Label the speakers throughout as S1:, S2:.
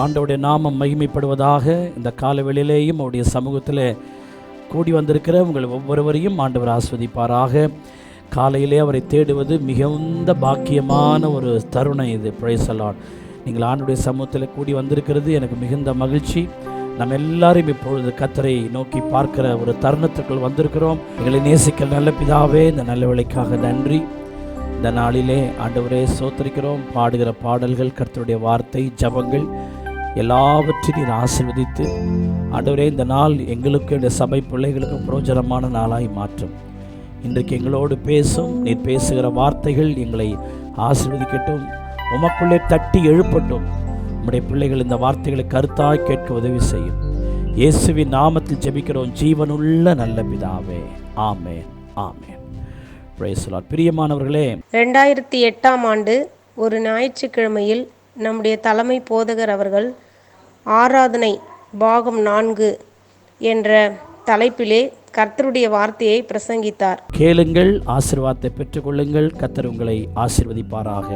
S1: ஆண்டவருடைய நாமம் மகிமைப்படுவதாக. இந்த காலவெளியிலேயும் அவருடைய சமூகத்தில் கூடி வந்திருக்கிற உங்கள் ஒவ்வொருவரையும் ஆண்டவர் ஆஸ்வதிப்பாராக. காலையிலே அவரை தேடுவது மிகுந்த பாக்கியமான ஒரு தருணம் இது. Praise the Lord. நீங்கள் ஆண்டவருடைய சமூகத்தில் கூடி வந்திருக்கிறது எனக்கு மிகுந்த மகிழ்ச்சி. நம்ம எல்லாரும் இப்பொழுது கர்த்தரை நோக்கி பார்க்கிற ஒரு தருணத்துக்குள் வந்திருக்கிறோம். எங்களை நேசிக்க நல்ல பிதாவே, இந்த நல்ல வேளைக்காக நன்றி. இந்த நாளிலே ஆண்டவரே சோத்தரிக்கிறோம். பாடுகிற பாடல்கள், கர்த்தருடைய வார்த்தை, ஜபங்கள் எல்லாவற்றையும் நீர் ஆசீர்வதித்து ஆண்டவரே இந்த நாள் எங்களுக்கு, இந்த சபை பிள்ளைகளுக்கு பிரயோஜனமான நாளாய் மாற்றும். இன்றைக்கு எங்களோடு பேசும். நீர் பேசுகிற வார்த்தைகள் எங்களை ஆசீர்வதிக்கட்டும், உமக்குள்ளே தட்டி எழுப்பட்டும். நம்முடைய பிள்ளைகள் இந்த வார்த்தைகளை கருத்தாய் கேட்க உதவி செய்யும். இயேசுவின் நாமத்தில் ஜெபிக்கிறோம் ஜீவனுள்ள நல்ல பிதாவே, ஆமென், ஆமென். Praise the Lord. பிரியமானவர்களே,
S2: 2008ஆம் ஆண்டு ஒரு ஞாயிற்றுக்கிழமையில் நம்முடைய தலைமை போதகர் அவர்கள் ஆராதனை பாகம் 4 என்ற தலைப்பிலே கர்த்தருடைய வார்த்தையை பிரசங்கித்தார்.
S1: கேளுங்கள், ஆசீர்வாதத்தை பெற்றுக்கொள்ளுங்கள். கர்த்தர் உங்களை ஆசீர்வதிப்பாராக.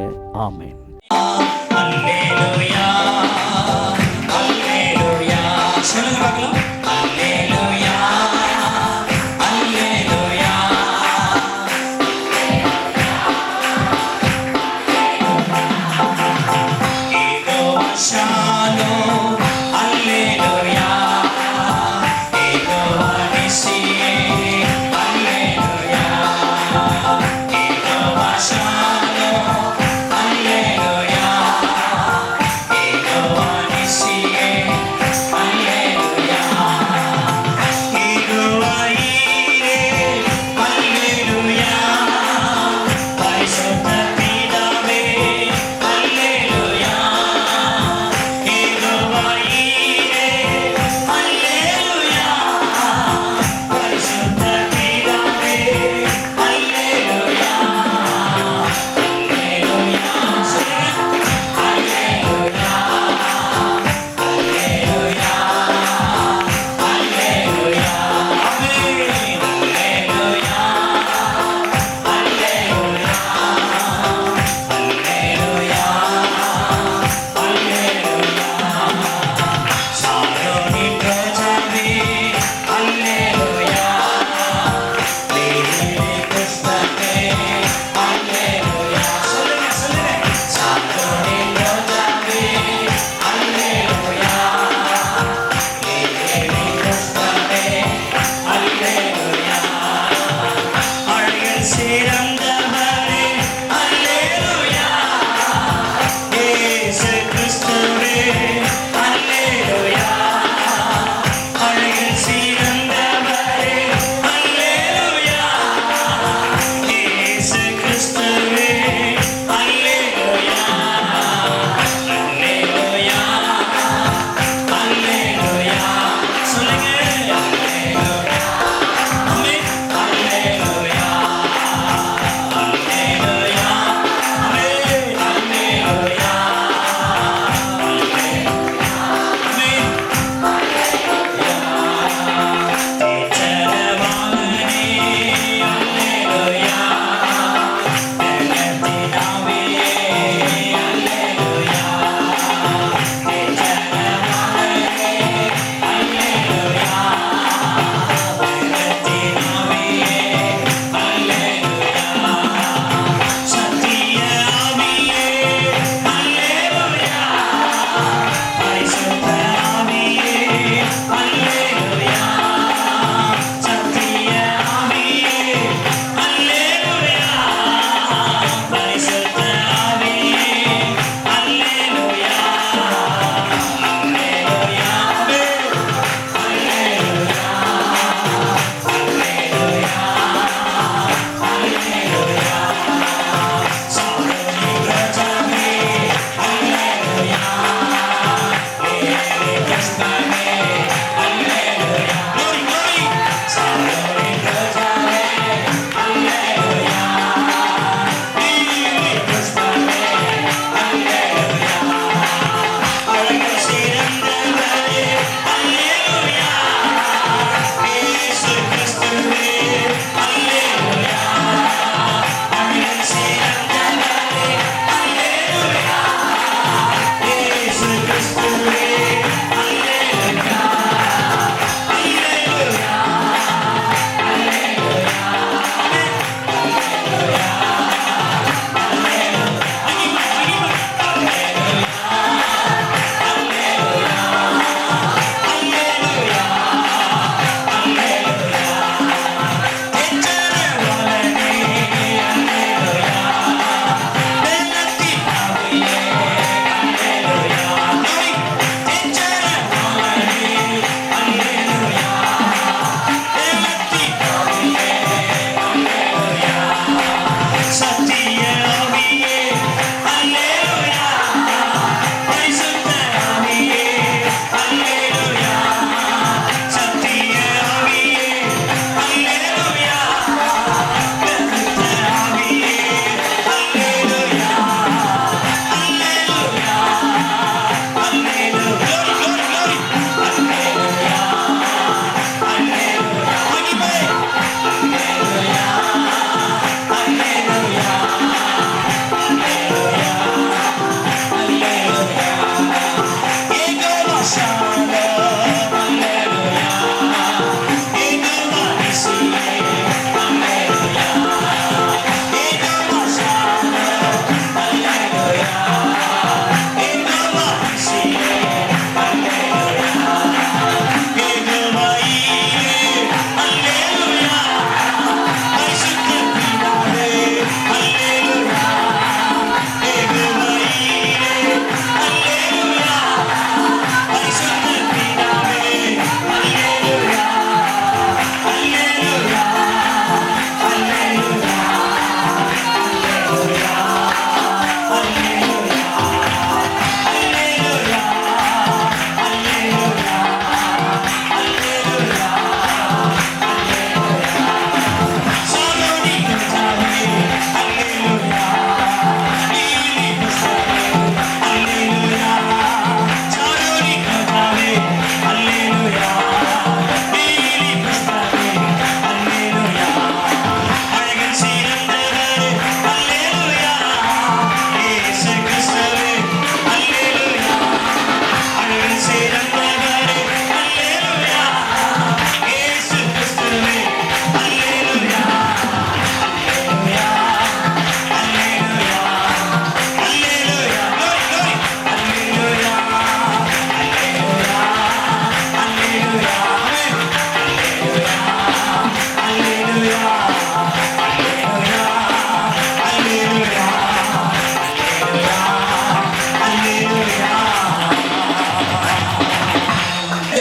S1: ஆமென். அல்லேலூயா, அல்லேலூயா. சொல்லுங்க பார்க்கலாம். அல்லேலூயா, அல்லேலூயா. யெகோவா ஷாலோம், அல்லேலூயா. யெகோவா நிசி, அல்லேலூயா. யெகோவா ஷாலோம், அல்லேலூயா. யெகோவா நிசி, அல்லேலூயா. யெகோவா ஈரே, அல்லேலூயா. பரிசுத்த பிதாவே, அல்லேலூயா. யெகோவா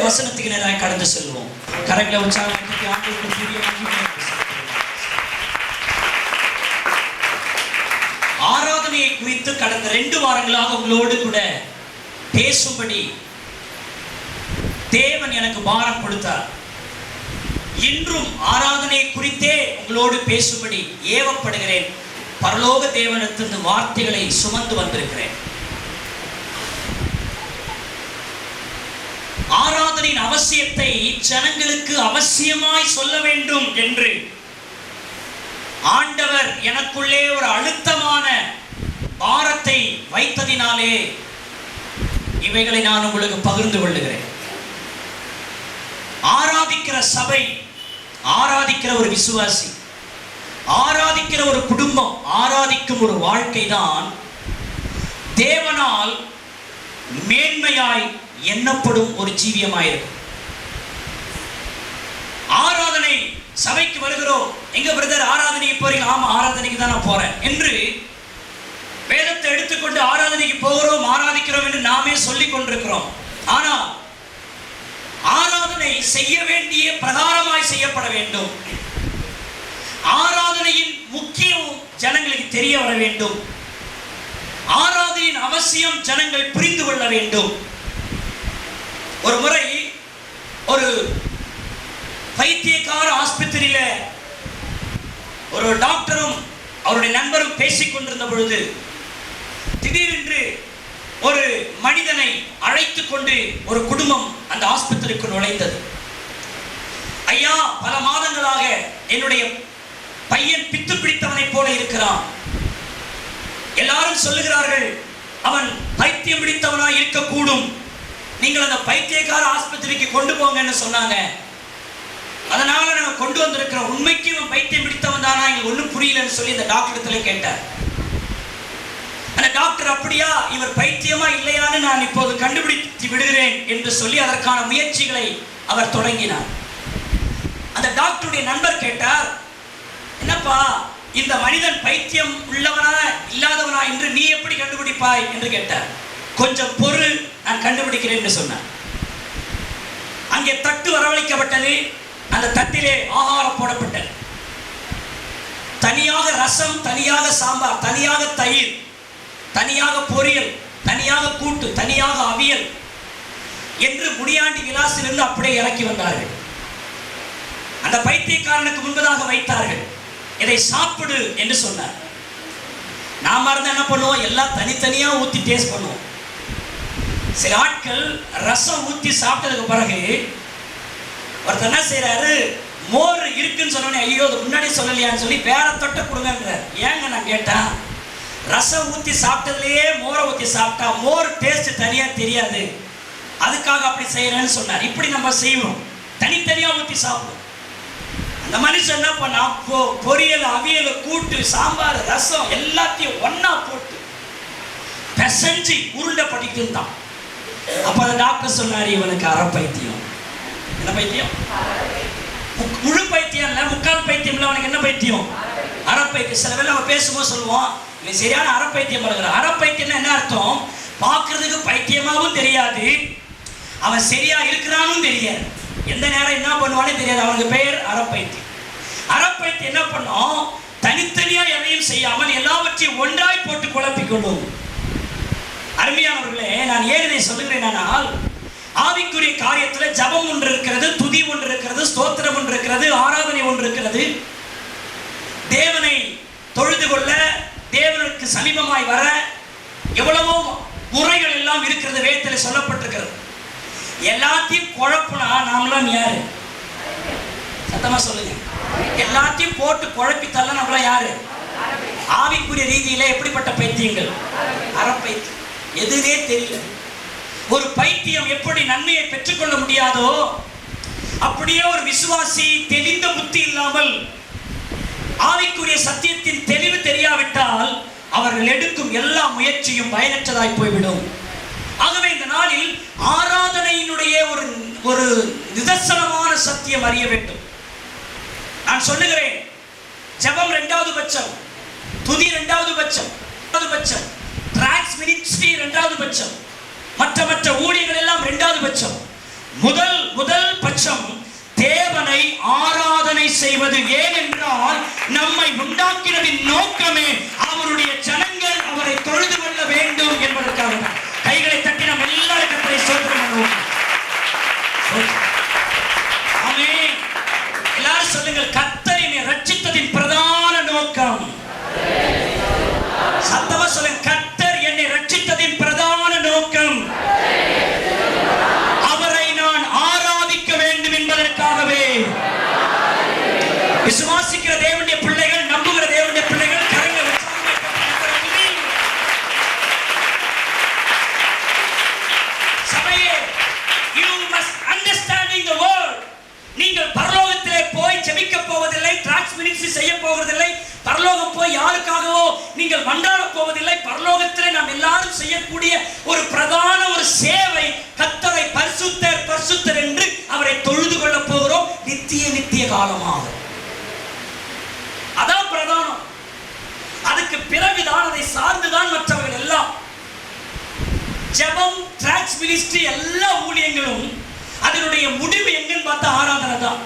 S3: வசனத்துக்கு நேராக கடந்து செல்வோம். கரங்களை உற்சாகப்படுத்தி ஆண்டவருக்கு துதியை ஆராதனையை குறித்து கடந்த 2 வாரங்களாக உங்களோடு கூட பேசும்படி தேவன் எனக்கு பாரம் கொடுத்தார். இன்றும் ஆராதனையை குறித்தே உங்களோடு பேசும்படி ஏவப்படுகிறேன். பரலோக தேவனிடத்திலிருந்து வார்த்தைகளை சுமந்து வந்திருக்கிறேன். ஆராதனையின் அவசியத்தை ஜனங்களுக்கு அவசியமாய் சொல்ல வேண்டும் என்று ஆண்டவர் எனக்குள்ளே ஒரு அழுத்தமான பாரத்தை வைத்ததினாலே இவைகளை நான் உங்களுக்கு பகிர்ந்து கொள்ளுகிறேன். ஆராதிக்கிற சபை, ஆராதிக்கிற ஒரு விசுவாசி, ஆராதிக்கிற ஒரு குடும்பம், ஆராதிக்கும் ஒரு வாழ்க்கை தான் தேவனால் மேன்மையாய் எண்ணப்படும் ஒரு ஜீவியமாயிருக்கும். ஆராதனை சபைக்கு வருகிறோம். எங்க பிரதர் ஆராதனைக்கு போறீங்க? ஆமா, ஆராதனைக்கு தான் நான் போறேன் என்று வேதத்தை எடுத்துக்கொண்டு ஆராதனைக்கு போகிறோம், ஆராதிக்கிறோம் என்று நாமே சொல்லிக் கொண்டிருக்கிறோம். ஆனால் ஆராதனை செய்ய வேண்டிய பிரகாரமாய் செய்யப்பட வேண்டும். ஆராதனையின் முக்கியம் ஜனங்களுக்கு தெரிய வர வேண்டும். ஆராதனையின் அவசியம் ஜனங்கள் புரிந்து கொள்ள வேண்டும். ஒரு முறை ஒரு பைத்தியக்கார ஆஸ்பத்திரியில ஒரு டாக்டரும் அவருடைய நண்பரும் பேசிக் கொண்டிருந்த பொழுது திடீரென்று ஒரு மனிதனை அழைத்துக் கொண்டு ஒரு குடும்பம் அந்த ஆஸ்பத்திரிக்கு நுழைந்தது. ஐயா, பல மாதங்களாக என்னுடைய பையன் பித்து பிடித்தவனை போல இருக்கிறான். எல்லாரும் சொல்லுகிறார்கள் அவன் பைத்தியம் பிடித்தவனாய் இருக்கக்கூடும், நீங்கள் அந்த பைத்தியக்கார ஆஸ்பத்திரிக்கு கொண்டு போங்கன்னு சொன்னாங்க. அதனால நாங்க கொண்டு வந்திருக்கிறோம். உண்மைக்கு இவன் பைத்தியம் பிடித்தவன் தானா, எங்களுக்கு ஒன்றும் புரியலன்னு சொல்லி அந்த டாக்டர் கேட்டார். அந்த டாக்டர் அப்படியா, இவர் பைத்தியமா இல்லையான்னு நான் இப்போது கண்டுபிடித்து விடுகிறேன் என்று சொல்லி அதற்கான முயற்சிகளை அவர் தொடங்கினார். அந்த டாக்டருடைய நண்பர் கேட்டார், என்னப்பா இந்த மனிதன் பைத்தியம் உள்ளவனா இல்லாதவனா என்று நீ எப்படி கண்டுபிடிப்பாய் என்று கேட்டார். கொஞ்சம் பொறு, நான் கண்டுபிடிக்கிறேன் என்று சொன்னார். அங்கே தட்டு வரவழைக்கப்பட்டது. அந்த தட்டிலே ஆகாரம் போடப்பட்டது. தனியாக ரசம், தனியாக சாம்பார், தனியாக தயிர், தனியாக பொரியல், தனியாக கூட்டு, தனியாக அவியல் என்று முனியாண்டி விலாசிலிருந்து அப்படியே இறக்கி வந்தார்கள். அந்த பைத்தியக்காரனுக்கு முன்பதாக வைத்தார்கள். இதை சாப்பிடு என்று சொன்னார். நாம இருந்தா என்ன பண்ணுவோம், எல்லாம் தனித்தனியா ஊத்தி டேஸ்ட் பண்ணுவோம். சில ஆட்கள் ரசம் ஊத்தி சாப்பிட்டதுக்கு பிறகு ஒருத்தர் என்ன செய்யறாரு, மோர் இருக்குன்னு சொன்னோன்னே ஐயோ அது முன்னாடி சொல்லலையான்னு சொல்லி வேற தொட்ட கொடுங்கன்றார். ஏங்க நான் கேட்டேன், ரசம் ஊத்தி சாப்பிட்டதுலயே மோரை ஊத்தி சாப்பிட்டா மோர் டேஸ்ட் தனியா தெரியாது, அதுக்காக அப்படி செய்யறேன்னு சொன்னார். இப்படி நம்ம செய்வோம், தனித்தனியா ஊத்தி சாப்பிடுவோம். அந்த மனுஷன் என்ன பண்ணா, பொரியல், அவியல், கூட்டு, சாம்பார், ரசம் எல்லாத்தையும் ஒன்னா போட்டு பிசைஞ்சு உருண்டை பண்ணிட்டு இருந்தான். அப்ப அந்த டாக்டர் சொன்னாரு, இவனுக்கு அரை பைத்தியம். என்ன பைத்தியம்? முழு பைத்தியம் இல்ல, முக்கால் பைத்தியம் இல்ல, அவனுக்கு என்ன பைத்தியம்? அரை பைத்தியம். சில பேர் நம்ம பேசும்போது சொல்லுவோம், இவன் சரியான அரை பைத்தியம் பழகிறான். அரை பைத்தியம் என்ன அர்த்தம்? பார்க்கறதுக்கு பைத்தியமாவும் தெரியாது, அவன் சரியா இருக்கிறானும் தெரியாது, எந்த நேரம் என்ன பண்ணுவானே தெரியாது. அவனுக்கு பெயர் அரை பைத்தியம். அரை பைத்தியம் என்ன பண்ணும், தனித்தனியா எதையும் செய்யாமல் எல்லாவற்றையும் ஒன்றாய் போட்டு குழப்பிக்கொள்ளும். அருமையானவர்களே, நான் ஏன் இதை சொல்லுகிறேன், ஆனால் ஆவிக்குரிய காரியத்தில் ஜபம் ஒன்று இருக்கிறது, துதி ஒன்று இருக்கிறது, ஸ்தோத்திரம் ஒன்று இருக்கிறது, ஆராதனை ஒன்று இருக்கிறது. தேவனை தொழுது கொள்ள, தேவனுக்கு சமீபமாய் வர எவ்வளவோ முறைகள் எல்லாம் இருக்கிறது, வேதத்தில் சொல்லப்பட்டிருக்கிறது. எல்லாத்தையும் குழப்புனா நாமெல்லாம் யாரு? சத்தமா சொல்லுங்க. எல்லாத்தையும் போட்டு குழப்பித்தால நம்மளாம் யாரு? ஆவிக்குரிய ரீதியில எப்படிப்பட்ட பைத்தியங்கள்? அரை பைத்தியம். எதுனே தெரியல. ஒரு பைத்தியம் எப்படி நன்மையை பெற்றுக்கொள்ள முடியாதோ அப்படியே ஒரு விசுவாசி தெளிந்த புத்தி இல்லாமல் ஆவிக்குரிய சத்தியத்தின் தெளிவு தெரியாவிட்டால் அவர்கள் எடுக்கும் எல்லா முயற்சியும் பயனற்றதாய் போய்விடும். ஆகவே இந்த நாளில் ஆராதனையினுடைய ஒரு நிதர்சனமான சத்தியம் அறிய வேண்டும். நான் சொல்லுகிறேன், ஜெபம் 2வது பட்சம், துதி 2வது பட்சம், டிரான்ஸ் மினிஸ்ட்ரி 2வது பட்சம், மற்ற ஊழியர்கள் எல்லாம் 2வது பட்சம். முதல் பட்சம் தேவனை ஆராதனை செய்வது. ஏனென்றால் நம்மை உண்டாக்கினதின் நோக்கமே அவருடைய ஜனங்கள் அவரை தொழுது கொள்ள வேண்டும் என்பதற்காக. கைகளை தட்டி நாம் எல்லாரும் கர்த்தரை ஸ்தோத்திரம் பண்ணுவோம். ஆமென். எல்லாரும் சொல்லுங்கள், கர்த்தர் என்னை ரட்சித்ததின் பிரதான நோக்கம். சத்தமா சொல்லுங்க, கர்த்தர் என்னை ரட்சித்ததின் பிரதான நோக்கம் அவரை நான் ஆராதிக்க வேண்டும் என்பதற்காகவே. விசுவாசிக்கிற தேவனுடைய பிள்ளைகள், நம்புகிற தேவனுடைய பிள்ளைகள் கரங்களை சபையே, you must understanding the word. நீங்கள் பரலோகத்திலே போய் ஜெபிக்க போவதில்லை, டிரான்ஸ் மினிஸ்ட்ரி செய்ய போவதில்லை, பரலோகம் போய் யாருக்காகவோ நீங்கள் மன்றாட போவதில்லை. பரலோகத்திலே நாம் எல்லாரும் செய்யக்கூடிய ஒரு பிரதான ஒரு சேவை, கர்த்தரை பரிசுத்தர் என்று அவரை தொழுது கொள்ள போகிறோம் நித்திய காலமாக. அதான் பிரதானம். அதுக்கு பிறகுதான் அதை சார்ந்துதான் மற்றவர்கள் எல்லாம். ஜெபம், டிரான்ஸ் மினிஸ்ட்ரி எல்லா ஊழியங்களும் அதனுடைய முடிவு எங்கன்னு பார்த்தா ஆராதனை தான்.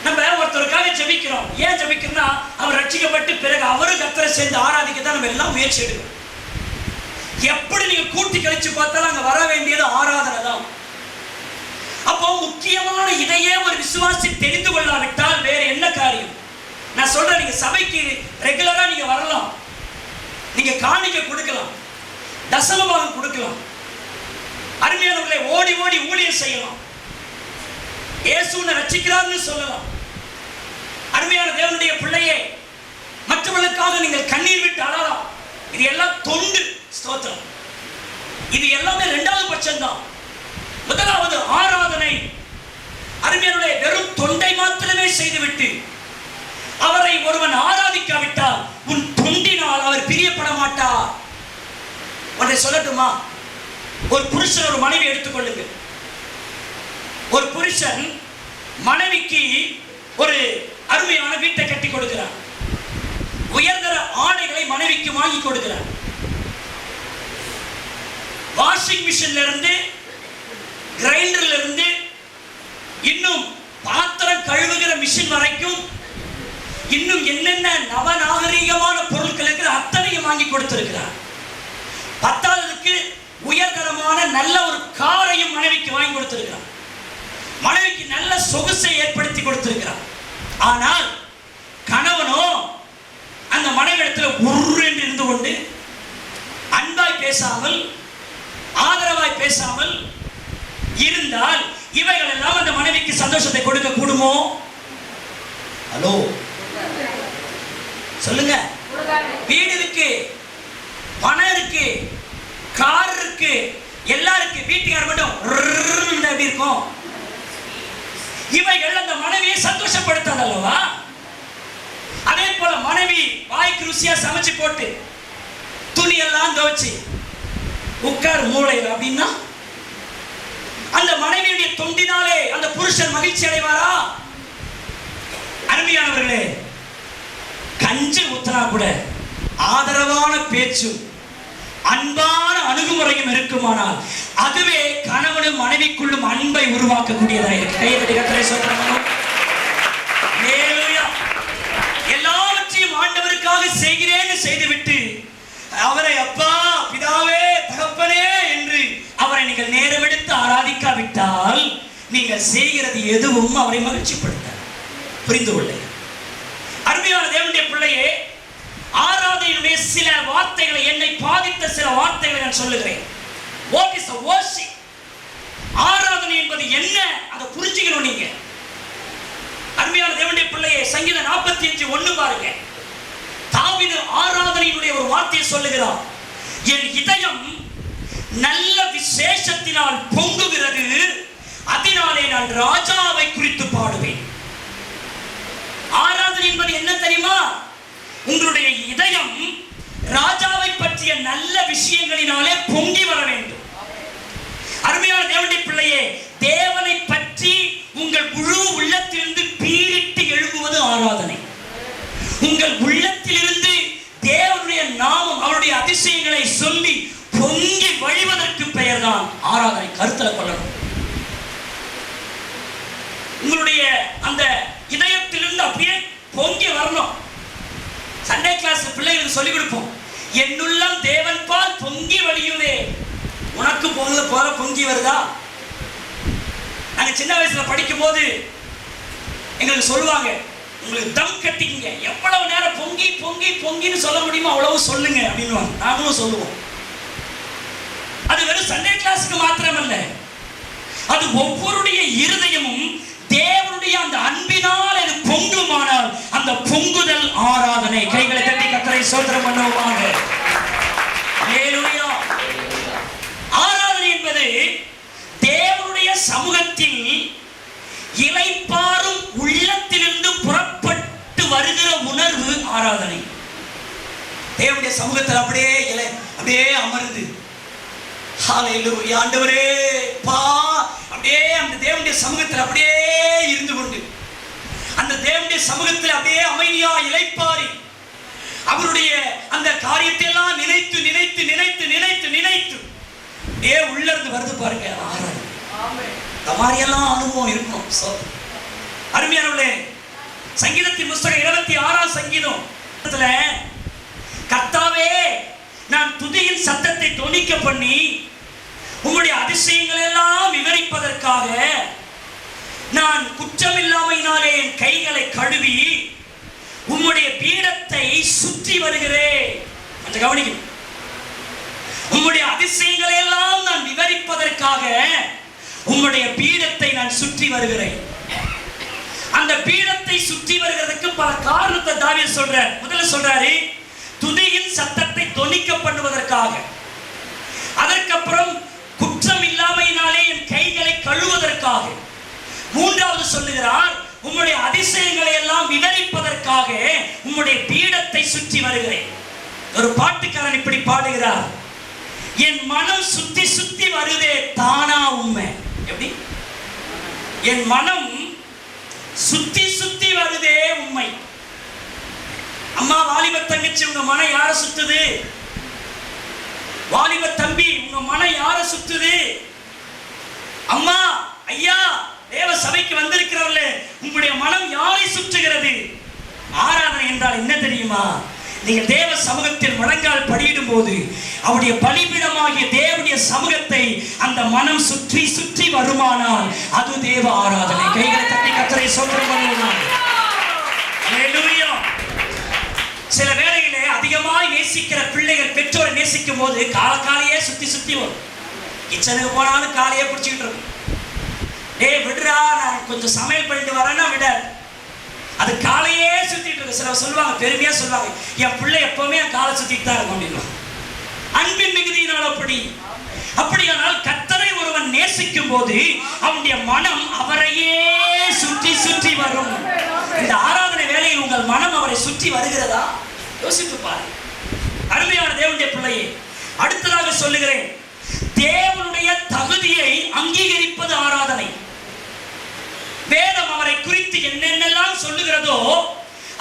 S3: நம்ம ஒருத்தருக்காக ஜெபிக்கிறோம். ஏன் ஜெபிக்கிறோம்னா அவர் ரட்சிக்கப்பட்டு பிறகு அவரும் கர்த்தரை சேர்ந்து ஆராதிக்க தான் நம்ம எல்லாம் முயற்சி எடுக்கிறோம். எப்படி நீங்க கூட்டி கழிச்சு பார்த்தாலும் அங்க வர வேண்டியது ஆராதனை தான். அப்போ முக்கியமான இதையே ஒரு விசுவாசி தெரிந்து கொள்ளாவிட்டால் வேற என்ன காரியம்? நான் சொல்றேன், நீங்க சபைக்கு ரெகுலரா நீங்க வரலாம், நீங்க காணிக்கை கொடுக்கலாம், தசமபாகம் கொடுக்கலாம், அருமையானவர்களை ஓடி ஊழியம் செய்யலாம், இயேசுவை ரட்சிக்கிறார்னு சொல்லலாம். அருமையான தேவனுடைய பிள்ளையே, மற்றவர்களுக்காக நீங்கள் கண்ணீர் விட்டு அழலாம். இது எல்லாம் தொண்டு, ஸ்தோத்திரம். இது எல்லாமே 2வது பட்சம் தான். முதலாவது ஆராதனை. அருமையானவர்களே, வெறும் தொண்டை மாத்திரமே செய்துவிட்டு அவரை ஒருவன் ஆராதிக்காவிட்டால் உன் தொண்டினால் அவர் பிரியப்பட மாட்டார். ஒன்றை சொல்லட்டுமா? ஒரு புருஷன் ஒரு மனைவி எடுத்துக்கொள்ளுங்க. ஒரு புருஷன் மனைவிக்கு ஒரு அருமையான வீட்டை கட்டி கொடுக்கிறார். உயர்தர ஆடைகளை மனைவிக்கு வாங்கி கொடுக்கிறார். வாஷிங் மிஷின்ல இருந்து, கிரைண்டர்ல இருந்து, இன்னும் பாத்திரம் கழுவுகிற மிஷின் வரைக்கும் இன்னும் என்னென்ன நவநாகரீகமான பொருட்கள் இருக்கிற அத்தனையும் வாங்கி கொடுத்திருக்கிறார். 10வதுக்கு உயர்தரமான நல்ல ஒரு காரையும் மனைவிக்கு வாங்கி கொடுத்திருக்கிறார். மனைவிக்கு நல்ல சொகுசை ஏற்படுத்தி கொடுத்திருக்கிறார். ஆனால் கணவனோ அந்த மனைவிடத்துல உரு என்று இருந்து கொண்டு அன்பாய் பேசாமல், ஆதரவாய் பேசாமல் இருந்தால் இவைகள் எல்லாம் அந்த மனைவிக்கு சந்தோஷத்தை கொடுக்க கூடுமோ? ஹலோ சொல்லுங்க. வீடு இருக்கு, பணம் இருக்கு, கார் இருக்கு, எல்லாம் இருக்கு, வீட்டுக்கார மட்டும் எப்படி இருக்கும்? இவைகள் அந்த மனைவியை சந்தோஷப்படுத்தாது அல்லவா? அதே போல மனைவி வாய்க்கு ருசியா சமைச்சு போட்டு துணி எல்லாம் துவைச்சு உட்கார் மூளையில் அப்படின்னா அந்த மனைவியுடைய தொண்டினாலே அந்த புருஷன் மகிழ்ச்சி அடைவாரா? அருமையானவர்களே, கஞ்சி ஊத்தனா கூட ஆதரவான பேச்சும் அன்பான அணுகுமுறையும் இருக்குமானால் அதுவே கணவனும் மனைவிக்குள்ளும் அன்பை உருவாக்கக்கூடியதாக இருக்கு. எல்லாவற்றையும் ஆண்டவருக்காக செய்கிறேன்னு செய்துவிட்டு அவரை அப்பா, பிதாவே, தகப்பனே என்று அவரை நீங்கள் நேரமெடுத்து ஆராதிக்காவிட்டால் நீங்கள் செய்கிறது எதுவும் அவரை மகிழ்ச்சிப்படுத்த. புரிந்து கொள்ள அருமையான தேவனுடைய பிள்ளையே, ஆராதனையுடைய சில வார்த்தைகளை, என்னை பாதித்த சில வார்த்தைகளை நான் சொல்லுகிறேன். What is the worship? ஆராதனை என்பது என்ன? அதை புரிஞ்சுக்கணும் நீங்க. அருமையான தேவனுடைய பிள்ளையே, சங்கீதம் 45:1 பாருங்க. தாவீது ஆராதனையினுடைய ஒரு வார்த்தையை சொல்லுகிறார். என் இதயம் நல்ல விசேஷத்தினால் பொங்குகிறது. அதனாலே நான் ராஜாவை குறித்து பாடுவேன். ஆராதனை என்பது என்ன தெரியுமா? உங்களுடைய இதயம் ராஜாவை பற்றிய நல்ல விஷயங்களினாலே பொங்கி வர வேண்டும். அருமையான தேவனுடைய பிள்ளையே, தேவனை பற்றி உங்கள் முழு உள்ளத்திலிருந்து பீரிட்டு எழுப்புவது ஆராதனை. உங்கள் உள்ளத்திலிருந்து தேவனுடைய நாமம், அவருடைய அதிசயங்களை சொல்லி பொங்கி வழிவதற்கு பெயர்தான் ஆராதனை. கருத்தில் கொள்ளணும். உங்களுடைய அந்த இதயத்திலிருந்து அப்படியே பொங்கி வரணும். சண்டே கிளாஸ் பிள்ளைகளுக்கு சொல்லிக் கொடுப்போம். என்னுள்ளம் தேவன் பால் பொங்கி வழியுதே. உனக்கு போல பொங்கி வருதா? நாங்க சின்ன வயசுல படிக்கும் போது எங்களுக்கு சொல்லுவாங்க, உங்களுக்கு தம் கட்டிங்க, எவ்வளவு நேரம் பொங்கி பொங்கி பொங்கின்னு சொல்ல முடியுமோ அவ்வளவு சொல்லுங்க அப்படின்னு. நாங்களும் சொல்லுவோம். அது வெறும் சண்டே கிளாஸுக்கு மாத்திரமல்ல, அது ஒவ்வொருடைய இருதயமும் தேவனுடைய அந்த அன்பினால் அது பொங்குமானால் அந்த பொங்குதல் ஆராதனை. கைகளை தட்டி கர்த்தரை ஸ்தோத்திரம் பண்ணுவாங்க. ஹல்லேலூயா. ஆராதனை என்பது தேவனுடைய சமூகத்தில் இளைப்பாறும் உள்ளத்திலிருந்து புறப்பட்டு வருகிற உணர்வு ஆராதனை. தேவனுடைய சமூகத்தில் அப்படியே அமர்ந்து ஹல்லேலூயா ஆண்டவரே பா அப்படியே அந்த தேவனுடைய சமூகத்தில் அப்படியே இருந்து கொண்டு அந்த தேவனுடைய சமூகத்தில் அப்படியே அமைதியா இளைப்பாரி அவருடைய அந்த காரியத்தை எல்லாம் நினைத்து நினைத்து நினைத்து நினைத்து நினைத்து அப்படியே உள்ள இருந்து வருது பாருங்க ஆராதனை. இந்த மாதிரியெல்லாம் அனுபவம் இருக்கும். அருமையானவர்களே, சங்கீதத்தின் புஸ்தகம் 26ஆம் சங்கீதம், கர்த்தாவே நான் துதியின் சத்தத்தை தொனிக்க பண்ணி உம்முடைய அதிசயங்கள் எல்லாம் விவரிப்பதற்காக நான் குற்றமில்லாமையினாலே என் கைகளை கழுவி உம்முடைய பீடத்தை சுற்றி வருகிறேன். கொஞ்சம் கவனிக்கும். உம்முடைய அதிசயங்களை எல்லாம் நான் விவரிப்பதற்காக உம்முடைய பீடத்தை நான் சுற்றி வருகிறேன். அந்த பீடத்தை சுற்றி வருகிறதுக்கு பல காரணத்தை தாவீது சொல்றார். முதல்ல சொல்றாரு துதியின் சத்தத்தை தொனிக்க பண்ணுவதற்காக. அதற்கப்புறம் குற்றம் இல்லாமையினாலே என் கைகளை கழுவதற்காக. மூன்றாவது சொல்லுகிறார் உம்முடைய அதிசயங்களை எல்லாம் விவரிப்பதற்காக உம்முடைய பீடத்தை சுற்றி வருகிறேன். ஒரு பாட்டுக்காரன் இப்படி பாடுகிறார், என் மனம் சுத்தி சுத்தி வருதே தானா உண்மை. எப்படி? என் மனம் சுத்தி சுத்தி வருதே உண்மை. அம்மா வாலிப தங்கச்சி, உங்க மனம் யார சுத்துது? வாலிப தம்பி, உங்க மனம் யார சுத்துது? அம்மா ஐயா தேவ சபைக்கு வந்திருக்கிறவர்களே, உங்களுடைய மனம் யாரை சுற்றுகிறது? ஆராதனை என்றால் என்ன தெரியுமா? நீங்கள் தேவ சமூகத்தில் முழங்கால் படியிடும் போது அவருடைய பலிபீடமாகிய தேவனுடைய சமூகத்தை அந்த மனம் சுற்றி சுற்றி வருமானால் அது தேவ ஆராதனை. கைகளை தட்டி கர்த்தரை ஸ்தோத்திரம் பண்ணுவோம். ஹல்லேலூயா. சில வேளையிலே அதிகமாய் நேசிக்கிற பிள்ளைகள் பெற்றோரை நேசிக்கும் போது காலையே சுத்தி சுத்தி வரும். கிச்சனுக்கு போனாலும் காலையே பிடிச்சிக்கிட்டு இருக்கும். டேய் விடுறா, நான் கொஞ்சம் சமையல் பண்ணிட்டு வரேன்னா விட அது காலையே சுத்திட்டு இருக்கு. சில சொல்லுவாங்க, பெருமையா சொல்லுவாங்க, என் பிள்ளை எப்பவுமே என் காலை சுத்திட்டு தான் இருக்கும் அப்படின்னு. அன்பின் மிகுதியினால் அப்படியானால் கர்த்தரை ஒருவன் நேசிக்கும் போது அவனுடைய மனம் அவரையே சுற்றி சுற்றி வரும். இந்த ஆராதனை வேளையில் உங்கள் மனம் அவரை சுற்றி வருகிறதா? யோசித்து பாரு. அருமையான தேவனுடைய பிள்ளையே, அடுத்ததாக சொல்லுகிறேன், தேவனுடைய தகுதியை அங்கீகரிப்பது ஆராதனை. வேதம் அவரை குறித்து என்னென்னலாம் சொல்லுகிறதோ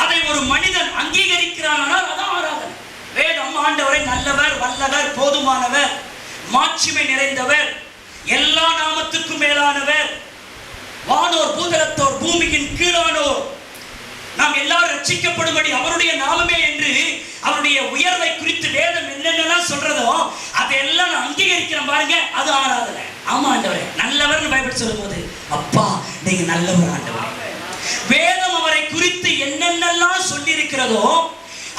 S3: அதை ஒரு மனிதன் அங்கீகரிக்கிறானால் அதான் ஆராதனை. வேதம் ஆண்டவரை நல்லவர், வல்லவர், போதுமானவர், மாட்சிமை நிறைந்தவர், எல்லா நாமத்துக்கும் மேலானவர், வானோர் பூதலத்தோர் பூமியின் கீழானோர், நாம் எல்லாரும் ரட்சிக்கப்படும்படி அவருடைய நாமமே என்று அவருடைய உயர்வை குறித்து வேதம் என்னென்னலாம் சொல்றதோ அதெல்லாம் நான் அங்கீகரிக்கிறேன் பாருங்க, அது ஆராதனை. ஆமா ஆண்டவரே நல்லவர்னு பைபிள் சொல்லும் போது அப்பா நீங்க நல்லவர் ஆண்டவரே. வேதம் அவரை குறித்து என்னென்னலாம் சொல்லி இருக்கிறதோ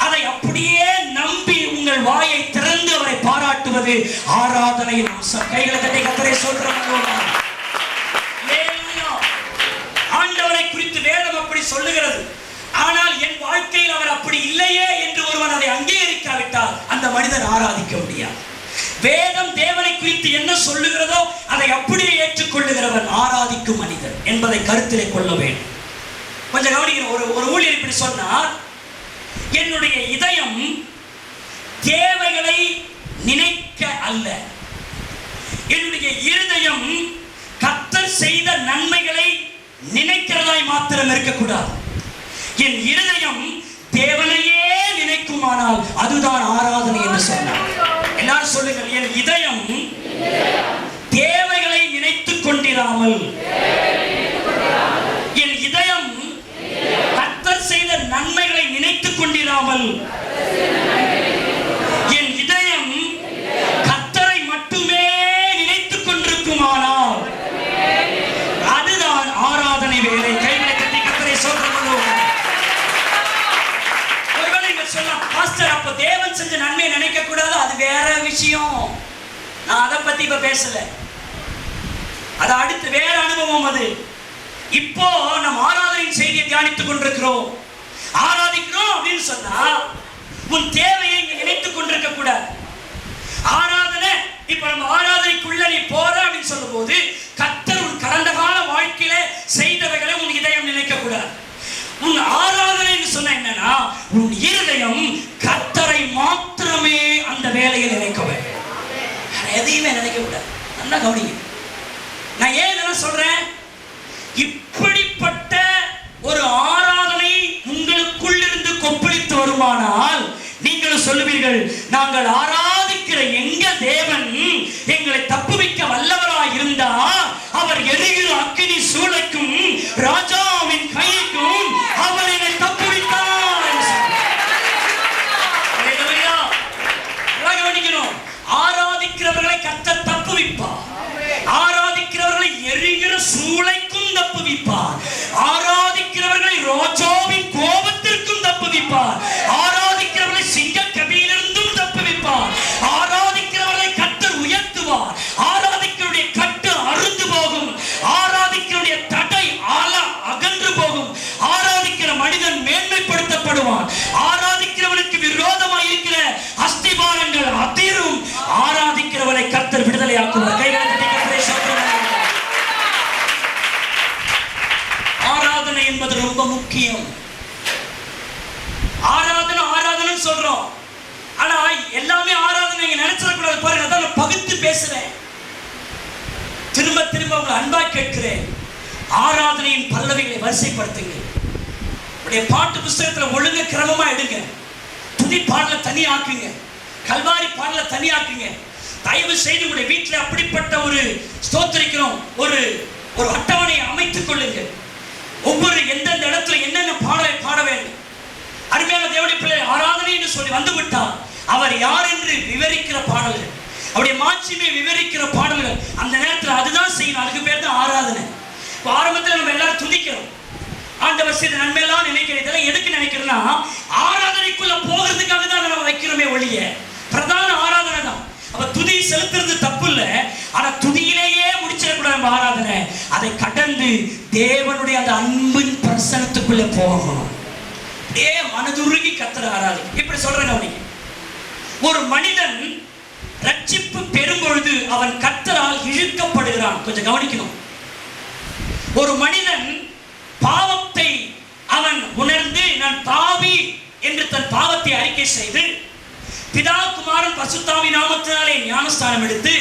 S3: அதை அப்படியே நம்பி உங்கள் வாயை திறந்து அவரை பாராட்டுவது ஆராதனையின் அம்சம். கைகளை தட்டி கர்த்தரை சொல்றோம். ஆண்டவரை குறித்து வேதம் அப்படி சொல்லுகிறது. ஆனால் என் வாழ்க்கையில் அவர் அப்படி இல்லையே என்று ஒருவன் அதை அங்கீகரிக்காவிட்டால் அந்த மனிதன் ஆராதிக்க முடியாது. வேதம் தேவனை குறித்து என்ன சொல்லுகிறதோ அதை அப்படியே ஏற்றுக்கொள்ளுகிறவன் ஆராதிக்கும் மனிதன் என்பதை கருத்திலே கொள்ள வேண்டும். கொஞ்சம் கவனிக்கணும். ஒரு ஊழியர் இப்படி சொன்னார், என்னுடைய இதயம் தேவைகளை நினைக்க அல்ல, என்னுடைய இருதயம் கர்த்தர் செய்த நன்மைகளை நினைக்கிறதாய் மாத்திரம் இருக்கக்கூடாது. என் இருதயம் தேவனையே நினைக்குமானால் அதுதான் ஆராதனை என்று சொன்னார். எல்லாரும் சொல்லுங்கள், என் இதயம் தேவைகளை நினைத்துக் கொண்டிராமல், என் இதயம் கர்த்தர் செய்த நன்மைகளை நினைத்துக் கொண்டிராமல், என் இதயம் கர்த்தரை மட்டுமே நினைத்துக் கொண்டிருக்குமானால் அதுதான் ஆராதனை வேலை. கைகளை தட்டி கர்த்தரை ஸ்தோத்திரம் பண்ணுவோம். ஒருவேளை இங்க சொல்லலாம், பாஸ்டர் அப்ப தேவன் செஞ்ச நன்மையை நினைக்க கூடாது, அது வேற விஷயம். நான் அதை பத்தி இப்ப பேசல, அது அடுத்து வேற அனுபவம். அது இப்போ நம்ம ஆராதனையின் செய்தியை தியானித்துக் கொண்டிருக்கிறோம். ஆராதிக்கிறோம் அப்படின்னு சொன்னா உன் தேவையை நினைத்துக் கொண்டிருக்க கூடாது. ஆராதனை, இப்ப நம்ம ஆராதனைக்குள்ள நீ போற அப்படின்னு சொல்லும் போது கர்த்தர் உன் கடந்த கால வாழ்க்கையில செய்தவைகளை உன் இதயம் நினைக்க கூடாது. உன் ஆராதனை சொன்ன என்னன்னா உன் இருதயம் கர்த்தரை மாத்திரமே அந்த வேலையை நினைக்க வேண்டும், எதையுமே நினைக்க கூடாது. நல்லா கவனிங்க. நான் ஏன் இதெல்லாம் சொல்றேன்? இப்படிப்பட்ட ஒரு ஆராதனை உங்களுக்குள் இருந்து கொப்பளித்து வருமானால் நீங்களும் சொல்லுவீர்கள், நாங்கள் ஆராதிக்கிற எங்க தேவன் எங்களை தப்புவிக்க வல்லவராய் இருந்தா அவர் எரிகிற அக்கினி சூளைக்கும் ராஜாவின் கைக்கும் அவர் என்னை தப்புவித்தார். ஆராதிக்கிறவர்களை கர்த்தர் தப்புவிப்பார், ஆராதிக்கிறவர்களை எரிகிற சூளைக்கும் தப்புவிப்பார், ஆராதிக்கிறவர்களை ராஜாவின் கோபத்திற்கும் தப்புவிப்பார், ஆராதிக்கிறவர்களை சிங்க கபியிலிருந்தும் தப்புவிப்பார், ஆராதிக்கிறவர்களை கர்த்தர் உயர்த்துவார், ஆராதிக்கிறவருடைய கட்டு அறுந்து போகும், ஆராதிக்கிறவருடைய தடை அகன்று போகும், ஆராதிக்கிற மனிதன் மேன்மைப்படுத்தப்படுவான், ஆராதிக்கிறவனுக்கு விரோதமாக இருக்கிற அஸ்திபாரங்கள் அதிரும், ஆராதிக்கிறவனை கர்த்தர் விடுதலையாக்குவார். ஆராதனை என்பது ரொம்ப முக்கியம். ஆராதனை ஆராதனை சொல்றோம், ஆனா எல்லாமே ஆராதனை நினைச்சிடக்கூடாது. பாருங்க, அதான் பகுத்து பேசுறேன், திரும்ப திரும்ப உங்களை அன்பா கேட்கிறேன். ஆராதனையின் பல்லவிகளை வரிசைப்படுத்துங்க. உடைய பாட்டு புஸ்தகத்துல ஒழுங்கு கிரமமா எடுங்க. துதி பாடல தனி ஆக்குங்க, கல்வாரி பாடல தனி ஆக்குங்க. தயவு செய்து உங்களுடைய வீட்டில் அப்படிப்பட்ட ஒரு ஸ்தோத்திரிக்கிறோம் ஒரு அட்டவணையை அமைத்துக் கொள்ளுங்க. ஒவ்வொரு எந்தெந்த இடத்துல என்னென்ன பாடலை பாட வேண்டும். அருமையான தேவனுடைய பிள்ளை, ஆராதனை என்று சொல்லி வந்துவிட்டால் அவர் யார் என்று விவரிக்கிற பாடல்கள், அவருடைய மாட்சிமை விவரிக்கிற பாடல்கள், அந்த நேரத்தில் அதுதான் செய்யணும். அதுக்கு பேர் தான் ஆராதனை. ஆரம்பத்தில் நம்ம எல்லாரும் துதிக்கிறோம், ஆண்டவர் செய்த நன்மையெல்லாம் நினைக்கிறேன். இதெல்லாம் எதுக்கு நினைக்கிறேன்னா ஆராதனைக்குள்ள போகிறதுக்காக தான் நம்ம வைக்கிறோமே ஒழிய பிரதான ஆராதனை தான். அப்ப துதி செலுத்துறது தப்பு இல்லை, ஆனா துதியிலேயே முடிச்சிடக்கூடாது நம்ம ஆராதனை. அதை கடந்து தேவனுடைய அந்த அன்பின் பிரசனத்துக்குள்ள போகணும். அப்படியே மனதுருகி கர்த்தரை ஆராதி. இப்படி சொல்றேன் கவனிங்க. ஒரு மனிதன் ரட்சிப்பு பெறும் பொழுது அவன் கர்த்தரால் இழுக்கப்படுகிறான். கொஞ்சம் கவனிக்கணும். ஒரு மனிதன் பாவத்தை அவன் உணர்ந்து நான் பாவி என்று தன் பாவத்தை அறிக்கை செய்து பிதா குமாரன் பரிசுத்தாவி நாமத்தினாலே ஞானஸ்தானம் எடுத்து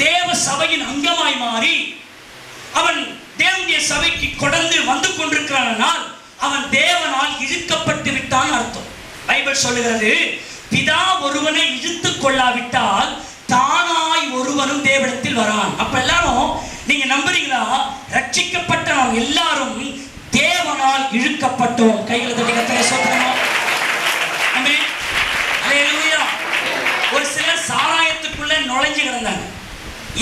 S3: தேவ சபையின் அங்கமாய் மாறி அவன் தேவனுடைய சபைக்கு கொடர்ந்து வந்து கொண்டிருக்கிறானால் அவன் தேவனால் இழுக்கப்பட்டு விட்டான் அர்த்தம். பைபிள் சொல்லுகிறது, பிதா ஒருவனை இழுத்து கொள்ளாவிட்டால் தானாய் ஒருவனும் தேவனிடத்தில் வரான். அப்ப எல்லாரும் நீங்க நம்புறீங்களா? ரட்சிக்கப்பட்ட நாம் எல்லாரும் தேவனால் இழுக்கப்பட்டோம். கைகளை தட்டி கர்த்தரை ஸ்தோத்திரம். ஆமென். அல்லேலூயா. ஒரு சிலர் சாராயத்துக்குள்ள நுழைஞ்சு கிடந்தாங்க.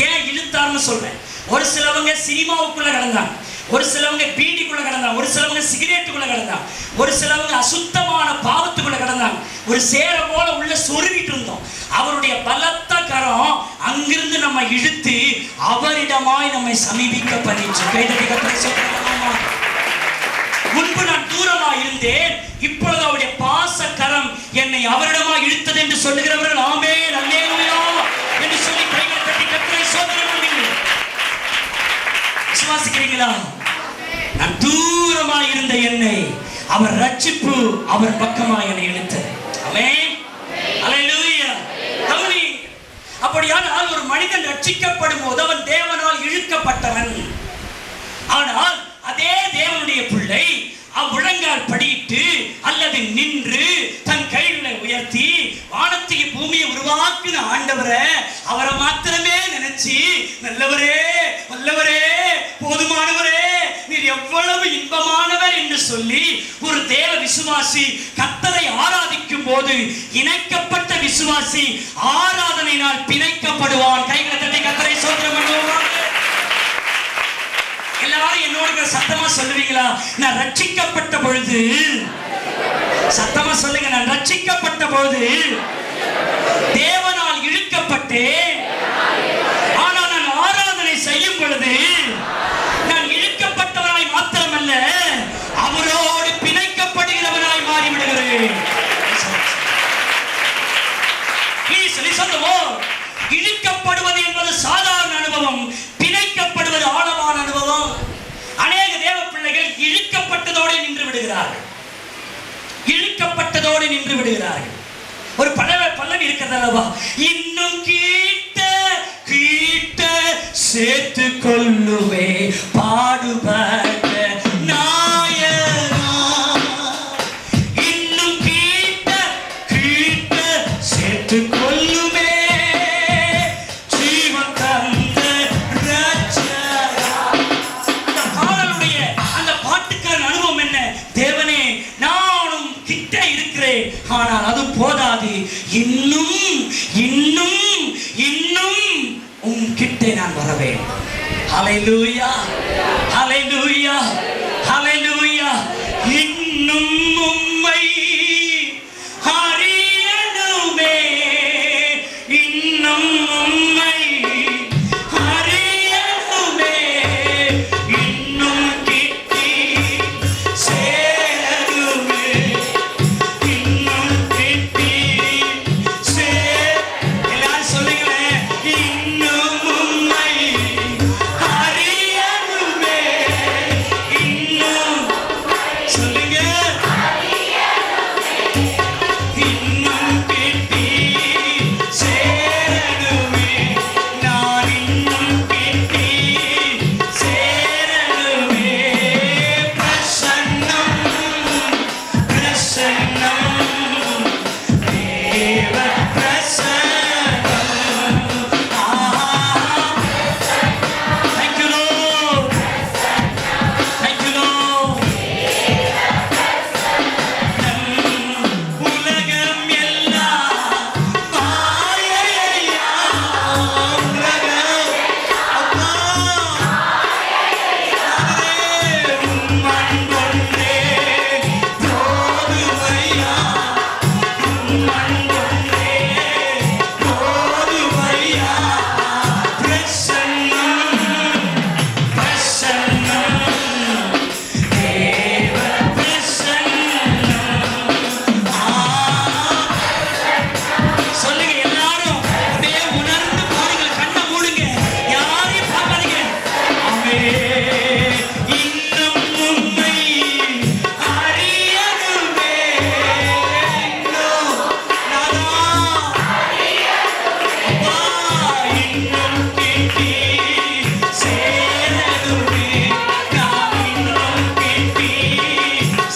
S3: ஏன் இழுத்தார்னு சொல்றேன். ஒரு சிலவங்க சினிமாவுக்குள்ள கிடந்தாங்க, ஒரு சிலவங்க பீடிக்குள்ள கிடந்தாங்க, ஒரு சிலவங்க சிகரெட்டுக்குள்ள கிடந்தாங்க, ஒரு சிலவங்க அசுத்தமான பாவத்துக்குள்ள கிடந்தாங்க. ஒரு சேர போல உள்ள சொருகிட்டு இருந்தோம். அவருடைய பலத்த கரம் அங்கிருந்து நம்ம இழுத்து அவரிடமாய் நம்மை சமீபிக்க பண்ணிச்சு. கைதட்டி கர்த்தரை ஸ்தோத்திரம். முன்பு நான் தூரமா இருந்தேன், இப்பொழுது அவருடைய பாச கரம் என்னை அவரிடமாய் இழுத்தது என்று சொல்லுகிறவர்கள் ஆமென் அல்லேலூயா என்று சொல்லி கைகளை சோதனை பண்ணுங்க. விசுவாசிக்கிறீங்களா? நான் தூரமாய் இருந்த என்னை அவர் ரட்சிப்பு அவர் பக்கமாய் என்னை இழுத்தது. ஆமென். அல்லேலூயா. அப்படியானால் ஒரு மனிதன் ரட்சிக்கப்படும் போது அவன் தேவனால் இழுக்கப்பட்டவன். ஆனால் அதே தேவனுடைய பிள்ளை அவ்வுழங்கால் படியிட்டு அல்லது நின்று தன் கைகளை உயர்த்தி வானத்தையும் பூமியை உருவாக்கின ஆண்டவரை அவரை மாத்திரமே நினைச்சு நல்லவரே வல்லவரே போதுமானவரே நீர் எவ்வளவு இன்பமானவர் என்று சொல்லி ஒரு தேவ விசுவாசி கர்த்தரை ஆராதிக்கும் போது இணைக்கப்பட்ட விசுவாசி ஆராதனையினால் பிணைக்கப்படுவான். கைகளை தட்டி கர்த்தரை ஸ்தோத்திரம் பண்ணுவான். எல்லாரும் என்னோட சத்தமா சொல்லுவீங்களா? நான் ரட்சிக்கப்பட்ட பொழுது, சத்தமா சொல்லுங்க, நான் ரட்சிக்கப்பட்ட பொழுது தேவனால் இழுக்கப்பட்டேன். ஆனால் நான் ஆராதனை செய்யும் பொழுது நான் இழுக்கப்பட்டவனாய் மாத்திரமல்ல அவரோடு பிணைக்கப்படுகிறவனாய் மாறிவிடுகிறேன். இழுக்கப்படுவது என்பது சாதாரண அனுபவம், பிணைக்கப்படுவது ஆழமான அனுபவம். அநேக தேவ பிள்ளைகள் இழுக்கப்பட்டதோடு நின்று விடுகிறார்கள். இழுக்கப்பட்டதோடு நின்று விடுகிறார்கள். ஒரு பல்லவி இருக்கிறதல்லவா, இன்னும் கீட்ட கீட்ட சேர்த்து கொள்ளுவே பாடுபட்ட நாயனா, இன்னும் கீட்ட கீட்ட சேர்த்து கொள்ளுவே ஜீவன் தந்த ரட்சகா. அந்த பாடலுடைய அந்த பாட்டுக்கான அனுபவம் என்ன? தேவனே நானும் கிட்ட இருக்கிறேன், ஆனால் அது போதாது, இன்னும் இன்னும் இன்னும் உன் கிட்டே நான் வரவேன். ஹல்லேலூயா ஹல்லேலூயா ஹல்லேலூயா. இன்னும் உம்மை அறியணுமே, இன்னும் உம்மை அறியணுமே, இன்னும் கிட்டி சேரணுமே, இன்னும் கிட்டி எல்லாரும் சொல்லுங்களேன், இன்னும் உம்மை அறியணுமே, இன்னும் சொல்லுங்க, இன்னும் கிட்டி சேரணுமே, நான் இன்னும் கிட்டி சேரணுமே. பிரசன்னம் பிரசன்னம் தேவ பிரசன்னம். Thank you Lord, thank you Lord. உலகம் எல்லாம் மாயையா, உலகம் அப்பா உம்மன் கொண்டே போதுமையா, உம்மன் கொண்டே போதுமையா. பிரசன்னம் பிரசன்னம் தேவ பிரசன்னம். சொல்லுங்க எல்லாரும், அப்படியே உணர்ந்து பாருங்க, கண்ணை மூடுங்க, யாரையும் பார்க்காதீங்க. ஆமே இன்னும் உம்மை அறியணுமே, இன்னும் நானா அப்பா, இன்னும் கிட்டி சேரணுமே, நான் இன்னும் கிட்டி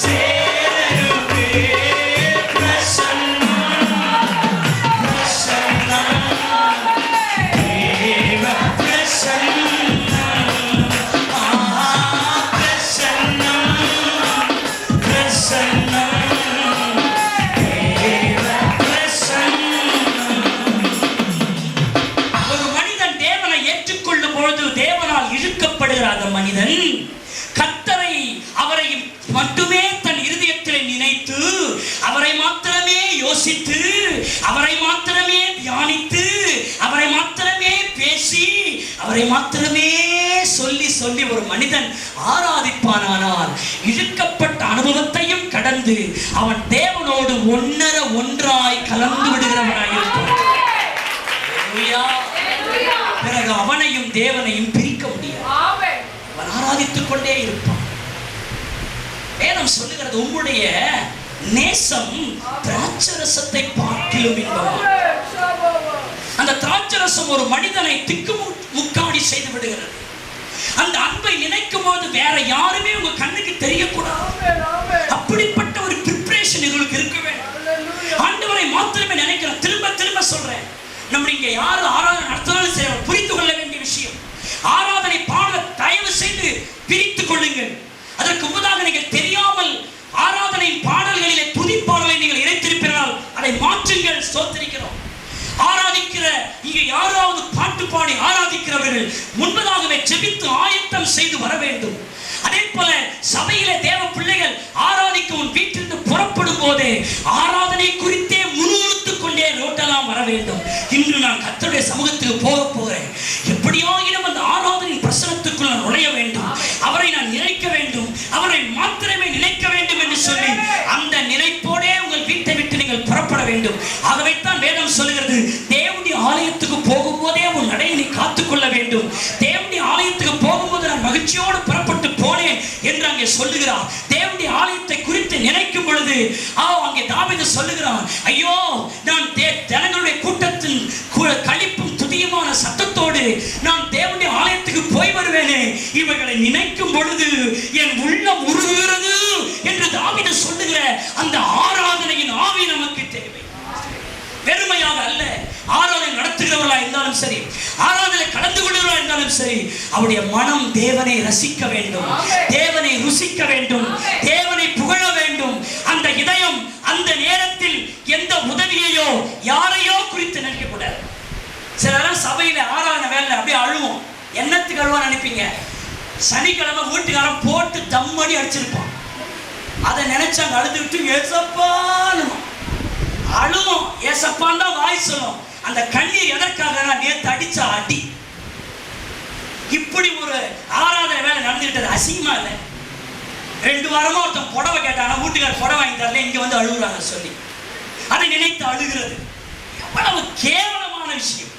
S3: சேரணுமே. பிரசன்னம் பிரசன்னம் தேவ பிரசன்னம். பிரசன்னம் பிரசன்னம் தேவ பிரசன்னம். ஒரு மனிதன் தேவனை ஏற்றுக்கொள்ளும் பொழுது தேவனால் இழுக்கப்படுகிற அந்த மனிதன் கர்த்தரை அவரை மட்டுமே தன் இருதயத்திலே நினைத்து அவரை மாத்திரமே யோசித்து அவரை மாத்திரமே தியானித்து அவரை மாத்திரமே பேசி அவரை மாத்திரமே சொல்லி சொல்லி ஒரு மனிதன் ஆராதிப்பானானால் இழுக்கப்பட்ட அனுபவத்தையும் கடந்து அவன் தேவனோடு ஒன்றாய் கலந்து விடுகிறவனாய் இருப்பான். பிறகு அவர்கள் அவனையும் தேவனையும் பிரிக்க முடியாது. அவன் ஆராதித்துக் கொண்டே இருப்பான். வேதம் சொல்லுகிறது, உம்முடைய நேசம் திராட்சரசத்தை பார்க்கிலும் இன்பம். அந்த திராட்சரசம் ஒரு மனிதனை திக்கு முக்காடி செய்து விடுகிறது. அந்த அன்பை நினைக்கும் போது வேற யாருமே உங்க கண்ணுக்கு தெரியக்கூடாது. அப்படிப்பட்ட ஒரு பிரிப்பரேஷன் உங்களுக்கு இருக்க வேண்டும். ஆண்டவரை மாத்திரமே நினைக்கிறேன். திரும்ப திரும்ப சொல்றேன், நம்ம இங்க யாரு ஆராதனை நடத்தினாலும் சரி, புரிந்து கொள்ள வேண்டிய விஷயம், ஆராதனை பாட தயவு செய்து பிரித்துக் கொள்ளுங்கள். அதற்கு முன்னதாக நீங்கள் தெரியாமல் ஆராதனை பாடல்களிலே துதிப்பாடலை நீங்கள் இணைத்திருப்பீர்கள், அதை மாற்றுங்கள். ஸ்தோத்திரிக்கிறோம். ஆராதிக்கிற இங்கே யாராவது பாட்டு பாடி ஆராதிக்கிறவர்கள் முன்பதாகவே ஜெபித்து ஆயத்தம் செய்து வர வேண்டும். அதே போல சபையிலே தேவ பிள்ளைகள் ஆராதிக்க உன் வீட்டிலிருந்து புறப்படும் போதே ஆராதனை குறித்தே முன்னிறுத்திக் கொண்டே ரோட்டெல்லாம் வர வேண்டும். இன்று நான் கர்த்தருடைய சமூகத்துக்கு போக போகிறேன், எப்படியாயினும் அந்த ஆராதனை பிரசனத்துக்குள் நான் நுழைய வேண்டும், அவரை நான் நினைக்க வேண்டும், அவரை மாத்திரமே நினைக்க வேண்டும் என்று சொல்லி அந்த நினைப்போடே உங்கள் வீட்டை விட்டு நீங்கள் புறப்பட வேண்டும். ஆகவேத்தான் வேதம் சொல்லுகிறது, தேவனுடைய ஆலயத்துக்கு போகும்போதே உன் நடையை நீ காத்துக்கொள்ள வேண்டும். தேவனுடைய ஆலயத்துக்கு போகும்போது நான் மகிழ்ச்சியோடு புறப்பட்டு போனேன் என்று அங்கே சொல்லுகிறார். தேவனுடைய ஆலயத்தை குறித்து நினைக்கும் பொழுது அங்கே தாவீது சொல்லுகிறான், ஐயோ நான் ஜனங்களுடைய கூட்டத்தின் களிப்பும் துதியுமான சத்தத்தோடு நான் தேவனுடைய ஆலயத்துக்கு போய் வருவேனே, இவர்களை நினைக்கும் பொழுது என் உள்ளம் உருகுகிறது என்று தாவீது சொல்லுகிற அந்த ஆராதனையின் ஆவி நமக்கு தேவை. பெருமையாக அல்ல, ஆராதனை நடத்துகிறவர்களா இருந்தாலும் சரி, ஆராதனை கலந்து கொள்கிறவர்களா இருந்தாலும் சரி, அவருடைய மனம் தேவனை ரசிக்க வேண்டும், தேவனை ருசிக்க வேண்டும், தேவனை புகழ வேண்டும். அந்த இதயம் அந்த நேரத்தில் எந்த உதவியையோ யாரையோ குறித்து நினைக்க கூடாது. சிலர் சபையில ஆராதனை வேலை அப்படியே அழுவோம். என்னத்துக்கு அழுவான்னு நினைப்பீங்க? சனிக்கிழமை வீட்டுக்காரன் போட்டு தம்மடி அடிச்சிருப்பான், அதை நினைச்சாங்க அழுது விட்டு ஏசப்பான்னு அழுவோம். ஏசப்பான் தான் வாய் சொல்லும். அந்த கண்ணீர் எதற்காக? நேற்று அடிச்ச அடி. இப்படி ஒரு ஆராதனை வேலை நடந்துகிட்டது அசிங்கமா இல்லை. 2 வாரமா ஒருத்தன் புடவை கேட்டானா, வீட்டுக்கார புடவை வாங்கி தரல, இங்க வந்து அழுகுறாங்க சொல்லி அதை நினைத்து அழுகிறது. எவ்வளவு கேவலமான விஷயம்!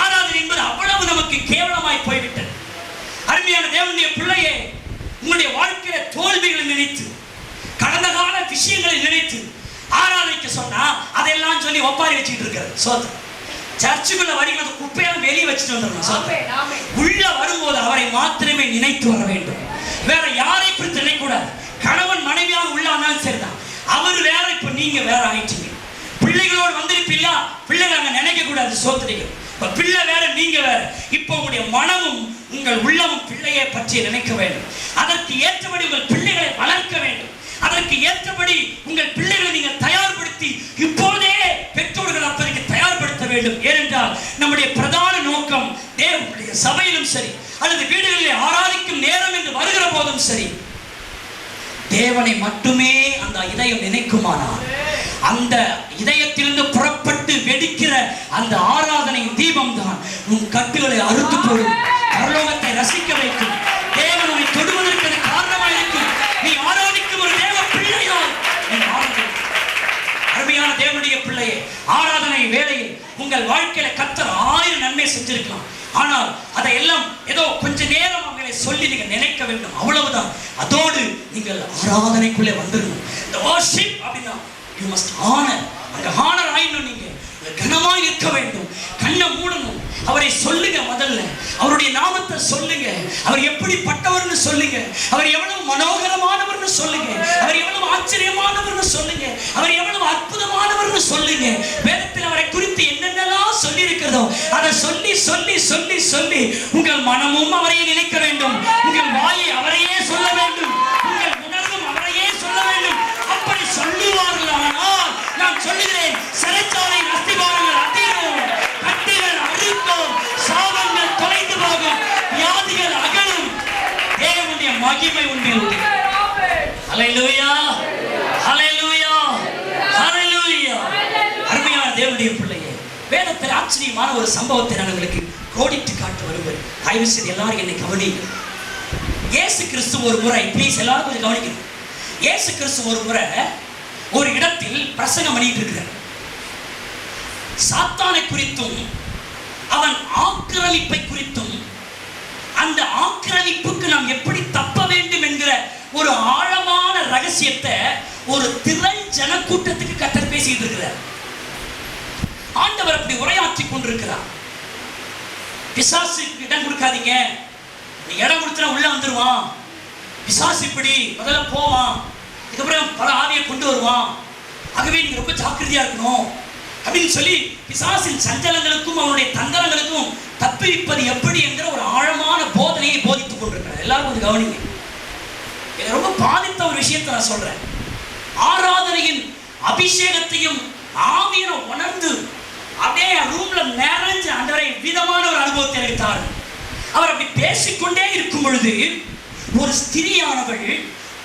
S3: ஆராதனை என்பது அவ்வளவு நமக்கு கேவலமாய் போய்விட்டது. அருமையான தேவனுடைய பிள்ளையே, உங்களுடைய வாழ்க்கையில தோல்விகளை நினைத்து, கடந்த கால விஷயங்களை நினைத்து ஆராதனைக்கு சொன்னா அதெல்லாம் சொல்லி ஒப்பாரி வச்சுட்டு இருக்கிறது. சோத்திரம். சர்ச்சுக்குள்ள வருகிறது குப்பையெல்லாம் வெளியே வச்சுட்டு வந்துடணும். சோத்திரம். உள்ள வரும்போது அவரை மாத்திரமே நினைத்து வர வேண்டும், வேற யாரை குறித்து நினைக்கூடாது. கணவன் மனைவியாக உள்ளானாலும் சரிதான், அவர் வேற, இப்ப நீங்க வேற ஆயிட்டீங்க. பிள்ளைகளோடு வந்திருப்பீங்களா, பிள்ளைகள் அங்க நினைக்க கூடாது. சோத்திரிகள். இப்ப பிள்ளை வேற, நீங்க வேற. இப்போ உங்களுடைய மனமும் உங்கள் உள்ளமும் பிள்ளையை பற்றி நினைக்க வேண்டும். அதற்கு ஏற்றபடி உங்கள் பிள்ளைகளை வளர்க்க வேண்டும். அதற்கு ஏற்றபடி உங்கள் பிள்ளைகளை நீங்கள் தயார்படுத்தி இப்போதே பெற்றோர்கள் அப்பதற்கு தயார்படுத்த வேண்டும். ஏனென்றால் நம்முடைய பிரதான நோக்கம் தேவனுடைய சபையிலும் சரி, அல்லது வீடுகளிலே ஆராதிக்கும் நேரம் என்று வருகிற போதும் சரி, தேவனை மட்டுமே அந்த இதயம் நினைக்குமானால், அந்த இதயத்திலிருந்து புறப்பட்டு வெடிக்கிற அந்த ஆராதனை தீபம் தான் உன் கட்டுகளை அறுத்து போடும், பரலோகத்தை ரசிக்க வைக்கும், தேவனை தொடுவதற்கு காரணமாக இருக்கும். நீ ஆராதிக்கும் ஒரு தேவ பிள்ளையால் நீ ஆராதிக்கும். அருமையான தேவனுடைய பிள்ளையே, ஆராதனை வேளையில் உங்கள் வாழ்க்கையில கர்த்தர் 1000 நன்மை செஞ்சிருக்கலாம். ஆனால் அதையெல்லாம் ஏதோ கொஞ்ச நேரம் அவங்களை சொல்லி நீங்கள் நினைக்க வேண்டும், அவ்வளவுதான். அதோடு நீங்கள் ஆராதனைக்குள்ளே வந்துடணும். இந்த worship அப்படின்னா you must honor. அங்க honor ஆயிடணும். நீங்க கனமாய் நிற்க வேண்டும், கண்ணை மூடணும், அவரை சொல்லுங்க. முதல்ல அவருடைய நாமத்தை சொல்லுங்க, அவர் எப்படிப்பட்டவர்னு சொல்லுங்க, அவர் எவ்வளவு மனோகரமானவர்னு சொல்லுங்க, அவர் எவ்வளவு ஆச்சரியமானவர்னு சொல்லுங்க, அவர் எவ்வளவு அற்புதமானவர்னு சொல்லுங்க. வேதத்தில் அவரை குறித்து என்னென்னலாம் சொல்லி இருக்கிறதோ அதை சொல்லி சொல்லி சொல்லி சொல்லி உங்கள் மனமும் அவரையே நினைக்க வேண்டும், உங்கள் வாயை அவரையே சொல்ல வேண்டும், உங்கள் உணர்வும் அவரையே சொல்ல வேண்டும். அப்படி சொல்லுவார்களானால் நான் சொல்லுகிறேன், சிறைச்சாலை அஸ்திபாரங்கள் அதிரும், கட்டுகள் அறுக்கும், சாபங்கள் தொலைந்து போகும், வியாதிகள் அகலும், தேவனுடைய மகிமை உண்டில். ஹல்லேலூயா, ஹல்லேலூயா, ஹல்லேலூயா. அருமையான தேவனுடைய பிள்ளையே, வேதத்தில் ஆச்சரியமான ஒரு சம்பவத்தை நான் உங்களுக்கு கோடிட்டு காட்ட வருவேன். தயவு செய்து எல்லாரும் என்னை கவனிங்க. இயேசு கிறிஸ்து ஒரு முறை, ப்ளீஸ் எல்லாரும் கொஞ்சம் கவனிக்கணும். இயேசு கிறிஸ்து ஒரு முறை ஒரு இடத்தில் பிரசங்கம் பண்ணிட்டு இருக்கிறார். சாத்தானை குறித்தும் அவன் ஆக்கிரமிப்பை குறித்தும் அந்த ஆக்கிரமிப்புக்கு நாம் எப்படி தப்ப வேண்டும் என்கிற ஒரு ஆழமான ரகசியத்தை ஒரு திரள் ஜனக்கூட்டத்துக்கு கர்த்தர் பேசிட்டு இருக்கிறார். ஆண்டவர் அப்படி உரையாற்றி கொண்டிருக்கிறார். பிசாசுக்கு இடம் கொடுக்காதீங்க, நீ இடம் கொடுத்தா உள்ள வந்துருவான். பிசாசு இப்படி முதல்ல போவான், இதுக்கப்புறம் பல ஆவியை கொண்டு வருவான், ஆகவே நீங்க ரொம்ப ஜாக்கிரதையா இருக்கணும் அப்படின்னு சொல்லி பிசாசின் சஞ்சலங்களுக்கும் அவனுடைய தந்திரங்களுக்கும் தப்பிப்பது எப்படி என்கிற ஒரு ஆழமான போதனையை போதித்துக் கொண்டிருக்கிறார். எல்லாரும் கொஞ்சம் கவனிங்க. எனக்கு ரொம்ப பாதித்த ஒரு விஷயத்தை நான் சொல்றேன். ஆராதனையின் அபிஷேகத்தையும் ஆவியனை உணர்ந்து அப்படியே ரூம்ல நிறைஞ்ச ஆண்டவரை விதமான ஒரு அனுபவத்தை அளித்தார். அவர் அப்படி பேசிக்கொண்டே இருக்கும் பொழுது ஒரு ஸ்திரியானவள்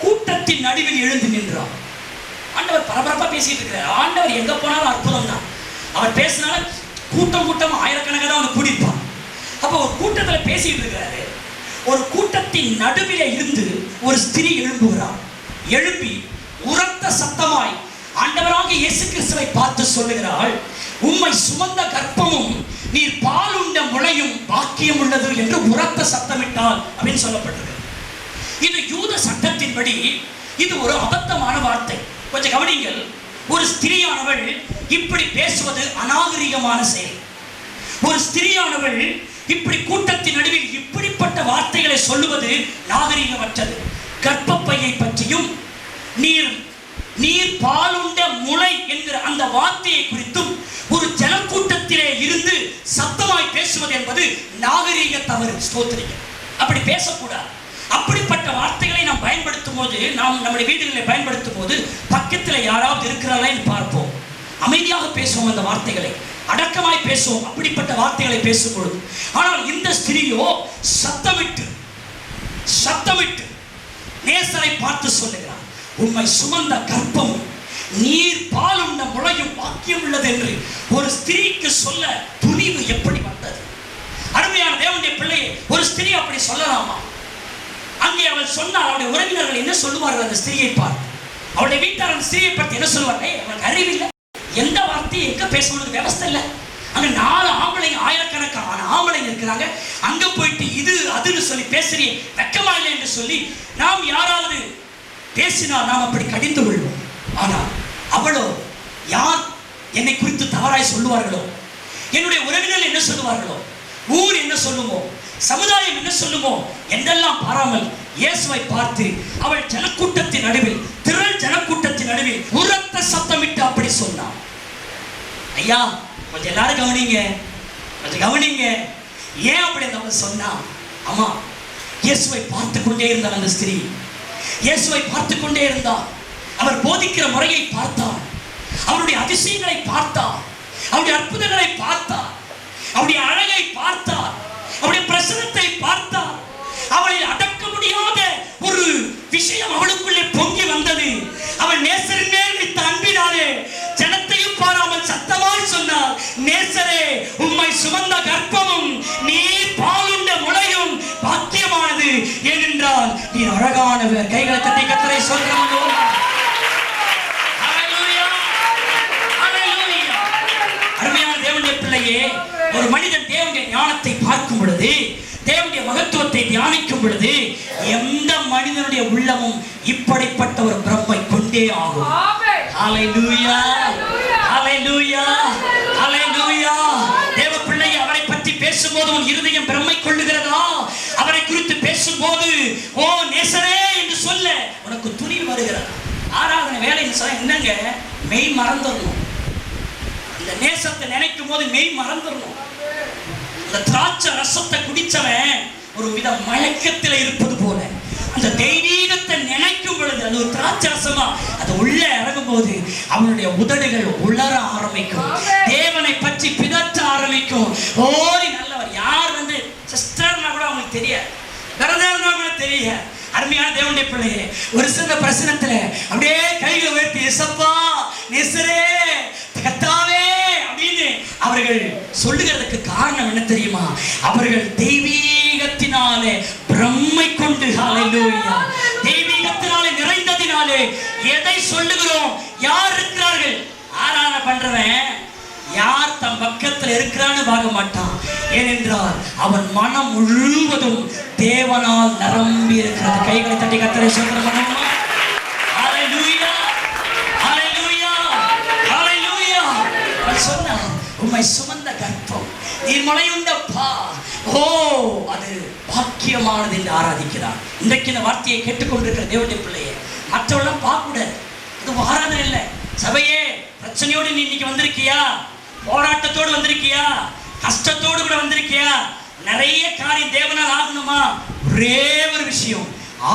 S3: கூட்டத்தின் நடுவில் எழுந்து நின்றார். ஆண்டவர் பரபரப்பா பேசிட்டு இருக்கிறார். ஆண்டவர் எங்க போனாலும் அற்புதம் தான். அவர் பேசினால கூட்டம் ஆயிரக்கணக்கான அவனை கூட்டிருப்பான். அப்போ ஒரு கூட்டத்தில் பேசிட்டு இருக்கிறாரு. ஒரு கூட்டத்தின் நடுவிலே இருந்து ஒரு ஸ்திரீ எழும்புகிறார். எழுப்பி உரத்த சத்தமாய் ஆண்டவராக இயேசு கிறிஸ்துவை பார்த்து சொல்லுகிறாள், உம்மை சுமந்த கர்ப்பமும் நீர் பால் உண்ட முளையும் பாக்கியம் உள்ளது என்று உரத்த சத்தமிட்டாள் அப்படின்னு சொல்லப்பட்டிருக்கு. இது யூத சட்டத்தின்படி இது ஒரு அபத்தமான வார்த்தை. கொஞ்சம் கவனிங்கள். ஒரு ஸ்திரியானவள் இப்படி பேசுவது அநாகரிகமான செயல். ஒரு ஸ்திரியானவள் இப்படி கூட்டத்தின் நடுவில் இப்படிப்பட்ட வார்த்தைகளை சொல்லுவது நாகரிகமற்றது. கர்ப்பப்பையை பற்றியும் நீர் பாலுண்ட முளை என்கிற அந்த வார்த்தையை குறித்தும் ஒரு ஜனக்கூட்டத்திலே இருந்து சத்தமாய் பேசுவது என்பது நாகரிக தவறு. ஸ்தோத்திரிக்க அப்படி பேசக்கூடாது. அப்படிப்பட்ட வார்த்தைகளை நாம் பயன்படுத்தும் போது, நாம் நம்முடைய வீடுகளில் பயன்படுத்தும் போது பக்கத்தில் யாராவது இருக்கிறார்களா என்று பார்ப்போம். அமைதியாக பேசுவோம், அந்த வார்த்தைகளை அடக்கமாய் பேசுவோம். அப்படிப்பட்ட வார்த்தைகளை பேசும்பொழுது, ஆனால் இந்த ஸ்திரியோ சத்தமிட்டு நேசரை பார்த்து சொல்லுகிறார், உம்மை சுமந்த கர்ப்பமும் நீர் பால் உண்ட முளையும் பாக்கியம் உள்ளது என்று ஒரு ஸ்திரீக்கு சொல்ல துணிவு எப்படி வந்தது? அருமையான தேவனுடைய பிள்ளையை ஒரு ஸ்திரீ அப்படி சொல்லலாமா? அங்கே அவள் சொன்னால் அவருடைய உறவினர்கள் என்ன சொல்லுவார்கள்? அந்த ஸ்திரியை பார்த்து அவருடைய வீட்டார் அந்த ஸ்திரியை பற்றி என்ன சொல்லுவார்கள்? அவனுக்கு அறிவில்லை, எந்த வார்த்தையை எங்க பேசணும்னு விவசாய இல்லை. அங்க 4 ஆம்பளைங்க, ஆயிரக்கணக்கான ஆம்பளைங்க இருக்கிறாங்க. அங்க போயிட்டு இது அதுன்னு சொல்லி பேசுறீ, வெக்கமா இல்லை என்று சொல்லி நாம் யாராவது பேசினால் நாம் அப்படி கடிந்து கொள்வோம். ஆனால் அவளோ, யார் என்னை குறித்து தவறாய் சொல்லுவார்களோ, என்னுடைய உறவினர்கள் என்ன சொல்லுவார்களோ, ஊர் என்ன சொல்லுமோ, சமுதாயம் என்ன சொல்லுமோ என்றெல்லாம் பாராமல் இயேசுவை பார்த்து அவள் ஜனக்கூட்டத்தின் நடுவில், திரள் ஜனக்கூட்டத்தின் நடுவில் உரத்த சத்தமிட்டு அப்படி சொன்னான். ஐயா கொஞ்சம் எல்லாரும் கவனிங்க. ஏன் அப்படி நம்ம சொன்னா? ஆமா, இயேசுவை பார்த்து கொண்டே இருந்தாள் அந்த ஸ்திரீ. இயேசுவை பார்த்து கொண்டே இருந்தாள். அவர் போதிக்கிற முறையை பார்த்தாள், அவருடைய அதிசயங்களை பார்த்தாள், அவருடைய அற்புதங்களை பார்த்தாள், அவருடைய அழகை பார்த்தாள், அவருடைய பிரசன்னத்தை பார்த்தாள். அவளில் அடக்க முடியாத ஒரு விஷயம் அவளுக்குள்ளே பொங்கி வந்தது. அவள் நேசரின் மேல் வைத்த அன்பினாலே ஜனத்தையும் பாராமல் சத்தமாய் சொன்னார், நேசரே, உம்மை சுமந்த கர்ப்பமும் நீர் பாலுண்ட முளையும் பாக்கியமானது. ஏனென்றால் நீர் அழகானவர். கைகளை தட்டி கர்த்தரை சொல்கிறோம். அருமையான தேவனுடைய பிள்ளையே, ஒரு மனிதன் தேவனுடைய ஞானத்தை பார்க்கும் பொழுது, தேவனுடைய மகத்துவத்தை தியானிக்கும் பொழுது, எந்த மனிதனுடைய உள்ளமும் இப்படிப்பட்ட ஒரு பிரம்மை கொண்டே ஆகும். ஹல்லேலூயா, ஹல்லேலூயா, ஹல்லேலூயா. தேவ பிள்ளை, அவரை பற்றி பேசும்போது உன் இருதயம் பிரம்மை கொள்ளுகிறதா? அவரை குறித்து பேசும்போது ஓ நேசரே என்று சொல்ல உனக்கு துணிவு வருகிறதா? ஆராதனை வேலைன்னு சொல்ல என்னங்க, மெய் மறந்துடணும். அந்த நேசத்தை நினைக்கும் போது மெய் மறந்துடணும். அந்த திராட்சை ரசத்தை குடிச்சவன் ஒரு வித மயக்கத்தில் இருப்பது போல, அந்த தெய்வீகத்தை நினைக்கும் பொழுது, அது ஒரு திராட்சை ரசமா அது உள்ள இறங்கும் போது அவனுடைய உதடுகள் உளர ஆரம்பிக்கும், தேவனை பற்றி பிதற்ற ஆரம்பிக்கும். ஓடி நல்லவர். யார் சிஸ்டர்னா கூட அவங்களுக்கு தெரியாது, பிரதர்னா கூட தெரியாது. அருமையான தேவனுடைய பிள்ளையே, ஒரு சில பிரசனத்துல அப்படியே கைகளை உயர்த்தி, இயேசப்பா, நேசரே, கர்த்தாவே அப்படின்னு அவர்கள் சொல்லுகிறதுக்கு காரணம் என்ன தெரியுமா? அவர்கள் தெய்வீகத்தினாலே பிரம்மை கொண்டு, ஹல்லேலூயா, தெய்வீகத்தினாலே நிறைந்ததினாலே எதை சொல்லுகிறோம்? யார் இருக்கிறார்கள்? ஆராதனை பண்றவன் யார் தன் பக்கத்தில் இருக்கிறான்னு பார்க்க மாட்டான். ஏனென்றால் அவன் மனம் முழுவதும் தேவனால் நிரம்பி இருக்கிறது. கைகளை தட்டி கர்த்தரை ஸ்தோத்திரம் பண்ணுவோமா? ஹல்லேலூயா, ஹல்லேலூயா, ஹல்லேலூயா. அவன் சொன்னான், உம்மை சுமந்த கர்ப்பம் நீர் முளையுண்டப்பா, ஓ அது பாக்கியமானது என்று ஆராதிக்கிறான். இன்றைக்கு இந்த வார்த்தையை கேட்டுக்கொண்டிருக்கிற தேவனுடைய பிள்ளையே, மற்றவெல்லாம் பார்க்க கூடாது, அது ஆராதனை இல்லை. சபையே, பிரச்சனையோடு நீ இன்னைக்கு வந்திருக்கியா? போராட்டத்தோடு வந்திருக்கியா? கஷ்டத்தோடு கூட வந்திருக்கியா? நிறைய காரியம் தேவனால் ஆகணுமா? ஒரே ஒரு விஷயம்,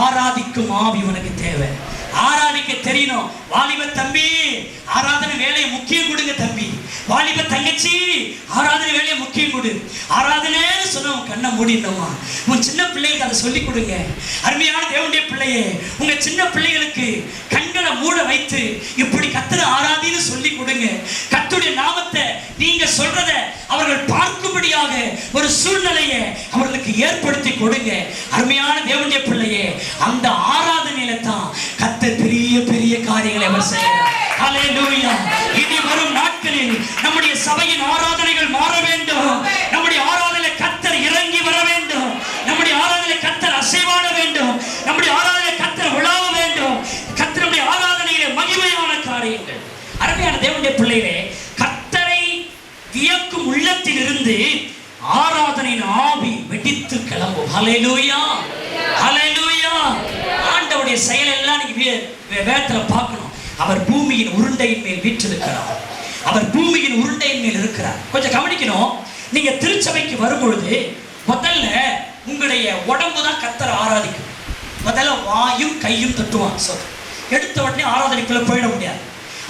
S3: ஆராதிக்கும் ஆவி உனக்கு தேவை. ஆராதிக்க தெரியணும். வாலிப தம்பி, ஆராதனை வேலையை முக்கியம் கொடுங்க தம்பி. வாலிப தங்கச்சி, ஆராதனை வேலையை முக்கியம் கொடு. ஆராதனைன்னு சொன்ன உன் கண்ணை மூடிடணுமா? உன் சின்ன பிள்ளைகளுக்கு அதை சொல்லிக் கொடுங்க. அருமையான தேவனுடைய பிள்ளையே, உங்க சின்ன பிள்ளைகளுக்கு கண்களை மூட வைத்து இப்படி கர்த்தரை ஆராதின்னு சொல்லி கொடுங்க. கர்த்தருடைய நாமத்தை நீங்க சொல்றத அவர்கள் பார்க்கும்படியாக ஒரு சூழ்நிலையை அவர்களுக்கு ஏற்படுத்தி கொடுங்க. அருமையான தேவனுடைய பிள்ளையே, அந்த ஆராதனையில தான் கர்த்தர் பெரிய பெரிய காரியங்களை அவர் செய்கிறார். ஹல்லேலூயா. இனி வரும் நாட்களில் நம்முடைய சபையின் ஆராதனைகள் மாற வேண்டும். நம்முடைய ஆராதனை கர்த்தர் இறங்கி வர வேண்டும். நம்முடைய ஆராதனை கர்த்தர் அசைவாட வேண்டும். நம்முடைய ஆராதனை கர்த்தர் உலாவ வேண்டும். கர்த்தருடைய ஆராதனையிலே மகிமையான காரியங்கள். அருமையான தேவனுடைய பிள்ளைகளே, கர்த்தரை வியக்கும் உள்ளத்தில் இருந்து ஆராதனையின் ஆவி வெடித்து கிளம்பும். ஹல்லேலூயா, ஹல்லேலூயா. ஆண்டவருடைய செயல் எல்லாம் நீங்க வேதத்துல பார்க்கணும். அவர் பூமியின் உருண்டையின் மேல் வீற்றிருக்கிறார். அவர் பூமியின் உருண்டையின் மேல் இருக்கிறார். கொஞ்சம் கவனிக்கணும். நீங்க திருச்சபைக்கு வரும்பொழுது முதல்ல உங்களுடைய உடம்பு தான் கர்த்தரை ஆராதிக்கும். முதல்ல வாயும் கையும் தட்டுவான். எடுத்த உடனே ஆராதனைக்குள்ள போயிட முடியாது.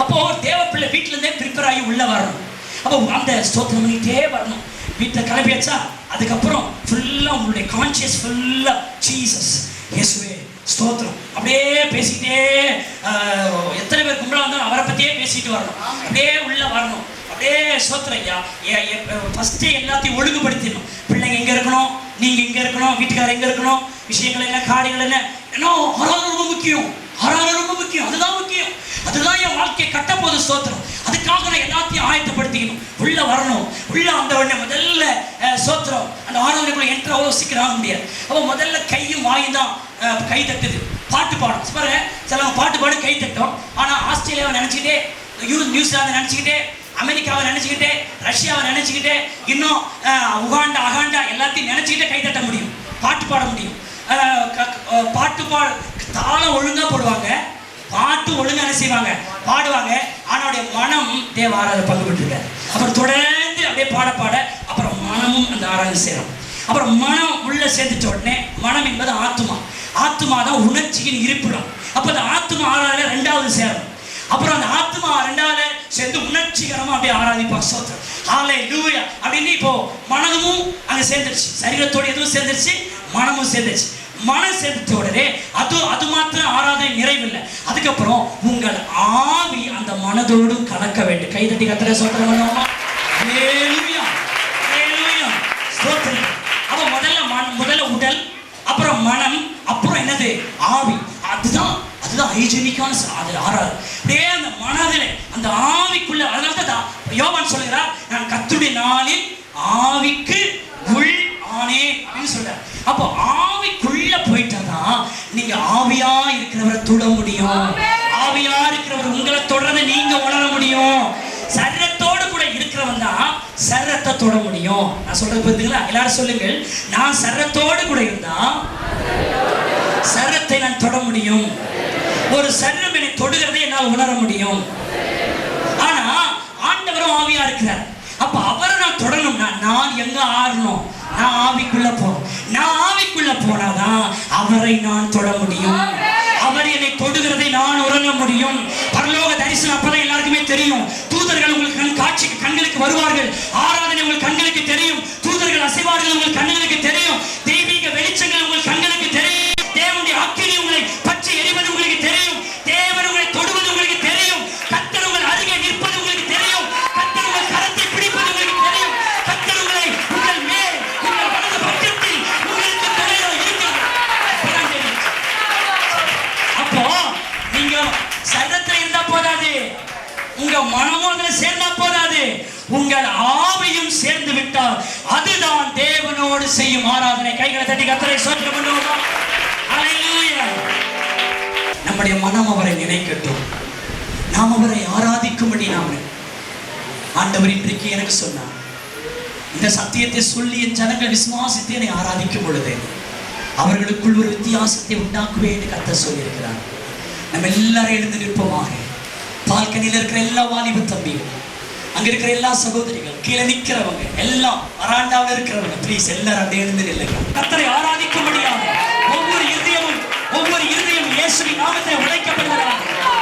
S3: அப்போ தேவ பிள்ளை வீட்டுல இருந்தே ப்ரிப்பேர் ஆகி உள்ள வரணும். அப்போ அந்த ஸ்தோத்திரம் பண்ணிட்டே வரணும். வீட்டில் கிளம்பியாச்சா, அதுக்கப்புறம் ஃபுல்லா உங்களுடைய கான்சியஸ் ஃபுல்லா ஜீசஸ், இயேசுவே ஸ்தோத்திரம் அப்படியே பேசிக்கிட்டே, எத்தனை பேர் கும்பலா இருந்தாலும் அவரை பத்தியே பேசிட்டு வரணும். அப்படியே உள்ள வரணும். அப்படியே ஸ்தோத்திரம் ஐயா. ஃபர்ஸ்டே எல்லாத்தையும் ஒழுங்குபடுத்திடணும். பிள்ளைங்க எங்க இருக்கணும், நீங்க எங்க இருக்கணும், வீட்டுக்காரர் எங்க இருக்கணும், விஷயங்கள் என்ன, காரியங்கள் என்ன. ஏன்னா ஆராதனை ரொம்ப முக்கியம். ஆராதனை ரொம்ப முக்கியம். அதுதான் முக்கியம். அதுதான் என் வாழ்க்கையை கட்ட போது ஸ்தோத்திரம். அதுக்காக நான் எல்லாத்தையும் ஆயத்தப்படுத்திக்கணும். உள்ள வரணும். உள்ள வந்த உடனே முதல்ல ஸ்தோத்திரம் அந்த ஆராதனைக்குள்ள என்ட்ரு அவ்வளோ சீக்கிரம் ஆக முடியாது. அப்போ முதல்ல கையும் வாயும் தான் கை தட்டுது. பாட்டு பாடும் பாருங்க. சிலவங்க பாட்டு பாடு கை தட்டும். ஆனால் ஆஸ்திரேலியாவை நினச்சிக்கிட்டே, நியூசிலாந்து நினச்சிக்கிட்டே, அமெரிக்காவை நினச்சிக்கிட்டே, ரஷ்யாவை நினச்சிக்கிட்டே, இன்னும் உகாண்டா அகாண்டா எல்லாத்தையும் நினச்சிக்கிட்டே கை தட்ட முடியும், பாட்டு பாட முடியும். பாட்டு தாளம் ஒழுங்காக போடுவாங்க, பாட்டு ஒழுங்காக என்ன செய்வாங்க, பாடுவாங்க. ஆனால் மனம் தேவ ஆராதனை பங்கு பெற்றிருக்காரு. அப்புறம் தொடர்ந்து அப்படியே பாட பாட அப்புறம் மனமும் அந்த ஆராதனை சேரும். அப்புறம் மனம் உள்ள சேர்ந்துட்ட உடனே, மனம் என்பது ஆத்மா. ஆத்மா தான் உணர்ச்சியின் இருப்பிடம். அப்போ அந்த ஆத்மா ஆராதனை ரெண்டாவது சேரும். அப்புறம் அந்த ஆத்மா ரெண்டாவது சேர்ந்து உணர்ச்சிகரமா அப்படியே ஆராதிப்பாங்க. ஸ்தோத்திரம், ஹல்லேலூயா அப்படின்னு இப்போ மனமும் அங்க சேர்ந்துருச்சு. சரீரத்தோடு எதுவும் சேர்ந்துருச்சு, மனமும் சேர்ந்துருச்சு. மனம் சேர்த்த உடனே அது மாத்திரம் ஆராதனை நிறைவில்லை. அதுக்கப்புறம் உங்கள் ஆவி அந்த மனதோடு கலக்க வேண்டும். கை தட்டி கர்த்தரை ஸ்தோத்திரம் பண்ணுவோமா? ஹல்லேலூயா, ஹல்லேலூயா, ஸ்தோத்திரம். அப்ப முதல்ல உடல், அப்புறம் மனம், அப்புறம் என்னது, ஆவி. அதுதான் ஹைஜீனிக்கான ஆராதனை. அப்படியே அந்த மனதில் அந்த ஆவிக்குள்ள. அதனால தான் யோவான் சொல்லுகிறார், நான் கர்த்தருடைய நாளில் ஆவிக்கு உள் ஆனே அப்படின்னு சொல்றார். அப்போ ஆவிக்குள்ள போயிட்டாதான் நீங்க ஆவியா இருக்கிறவரை தொட முடியும். ஆவியா இருக்கிறவர் உங்களை தொடர்ந்து நீங்க உணர முடியும். சரீரத்தோடு கூட இருக்கிறவன் தான் சரீரத்தை தொட முடியும். நான் சொல்றது பார்த்தீங்களா? எல்லாரும் சொல்லுங்கள், நான் சரீரத்தோடு கூட இருந்தா சரீரத்தை நான் தொட முடியும். ஒரு சரீரம் என்னை தொடுகிறதை என்னால் உணர முடியும். ஆனா ஆண்டவரும் ஆவியா இருக்கிறார். அப்ப அவரை நான் தொடணும்னா நான் எங்க ஆறணும்? நான் ஆவிக்குள்ள போறோம். நான் ஆவிக்குள்ள போனாதான் அவரை நான் தொட முடியும். அவர் என்னை தொடுகிறதை நான் உணர முடியும். பரலோக தரிசனம் அப்பதான் எல்லாருக்குமே தெரியும். தூதர்கள் உங்களுக்கு காட்சிக்கு கண்களுக்கு வருவார்கள். ஆராதனை உங்கள் கண்களுக்கு தெரியும். தூதர்கள் அசைவார்கள் உங்கள் கண்களுக்கு தெரியும். தெய்வீக வெளிச்சங்கள் உங்கள் கண்களுக்கு தெரியும். தேவனுடைய அக்கினி உங்களை பற்றி எரிவது உங்களுக்கு தெரியும். தேவன் உங்களை தொடுவது உங்களுக்கு தெரியும். கர்த்தர் உங்கள் அருகே நிற்பது உங்களுக்கு தெரியும். கர்த்தர் உங்கள் கரத்தை பிடிப்பது உங்களுக்கு தெரியும். கர்த்தர் உங்களை உங்கள் மேல் உங்கள் வலது பக்கத்தில் உங்களுக்கு தொலைதோ இருக்கிறது. அப்போ நீங்க சரீரத்தில் இருந்தா போதாது, உங்க மனமும் அதுல சேர்ந்தா போதாது. உங்கள் ஆவியும் சேர்ந்து விட்டால் அதுதான் தேவனோடு செய்யும் ஆராதனை. கைகளை தட்டி கர்த்தரை ஸ்தோத்திரம் பண்ணுவோமா? ஹல்லேலூயா. நம்முடைய மனம் அவரை நினைக்கட்டும், நாம் அவரை ஆராதிக்கும்படி ஆண்டவர் இன்றைக்கு எனக்கு சொன்னார், இந்த சத்தியத்தை சொல்லி என் ஜனங்கள் விசுவாசித்து என்னை ஆராதிக்கும் பொழுது அவர்களுக்குள் ஒரு வித்தியாசத்தை உண்டாக்குவே என்று கர்த்தர் சொல்லியிருக்கிறார். நம்ம எல்லாரும் எழுந்து நிற்போமாக. பால்கனியில் இருக்கிற எல்லா வாலிப தம்பிகள், அங்க இருக்கிற எல்லா சகோதரிகள், கீழே நிற்கிறவங்க எல்லாம், வராண்டாவில் இருக்கிறவங்க, ப்ளீஸ் எல்லாரும் அப்படியே எழுந்து நில்லுங்க. கர்த்தரை ஆராதிக்கும்படியாக ஒவ்வொரு இருதயம் இயேசுவின் நாமத்தை உடைக்கப்படுகிறார்.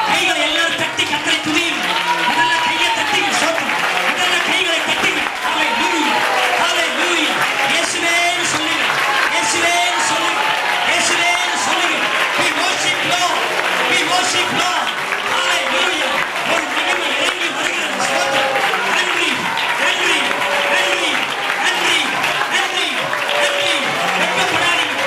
S3: கைகளை எல்லாரும் தட்டி கர்த்தரை துதியுங்க. முதல்ல கையை தட்டிங்க, சோத்திரம். முதல்ல கைகளை தட்டிங்க. ஹல்லேலூயா, ஹல்லேலூயா. இயேசுவேன்னு சொல்லுங்க, இயேசுவேன்னு சொல்லுங்க, இயேசுவேன்னு சொல்லுங்க. We worship Lord, we worship Lord. ஹல்லேலூயா. ஒரு மகிமை இறங்கி வருகிறது. சோத்திரம். நன்றி, நன்றி, நன்றி, நன்றி, நன்றி, நன்றி. வெட்கப்படாதீங்க,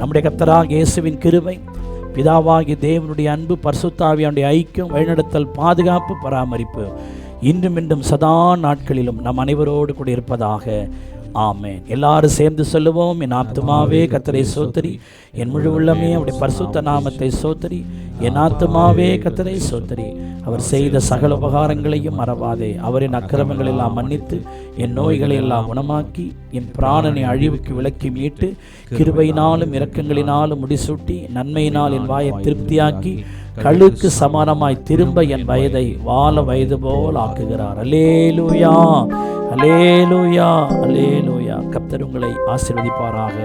S1: நம்முடைய கர்த்தராகிய இயேசுவின் கிருபை, பிதாவாகிய தேவனுடைய அன்பு, பரிசுத்த ஆவியானுடைய ஐக்கியம், வழிநடத்தல், பாதுகாப்பு, பராமரிப்பு இன்றும் இன்றும் சதா நாட்களிலும் நம் அனைவரோடு கூட இருப்பதாக. ஆமென். எல்லாரும் சேர்ந்து சொல்லுவோம். என் ஆத்துமாவே கர்த்தரை சோத்தரி, என் முழு உள்ளமே அவருடைய பரிசுத்த நாமத்தை சோத்தரி. என் ஆத்துமாவே கர்த்தரை சோத்தரி, அவர் செய்த சகல உபகாரங்களையும் மறவாதே. அவரின் அக்கிரமங்கள் எல்லாம் மன்னித்து, என் நோய்களை எல்லாம் குணமாக்கி, என் பிராணனை அழிவுக்கு விலக்கி மீட்டு, கிருபையினாலும் இரக்கங்களினாலும் முடிசூட்டி, நன்மையினால் என் வாயை திருப்தியாக்கி, கழுக்கு சமானமாய் திரும்ப என் வயதை வாழ வயது போல் ஆக்குகிறார். அல்லேலூயா, அல்லேலூயா, அல்லேலூயா. கர்த்தர் உங்களை ஆசீர்வதிப்பாராக.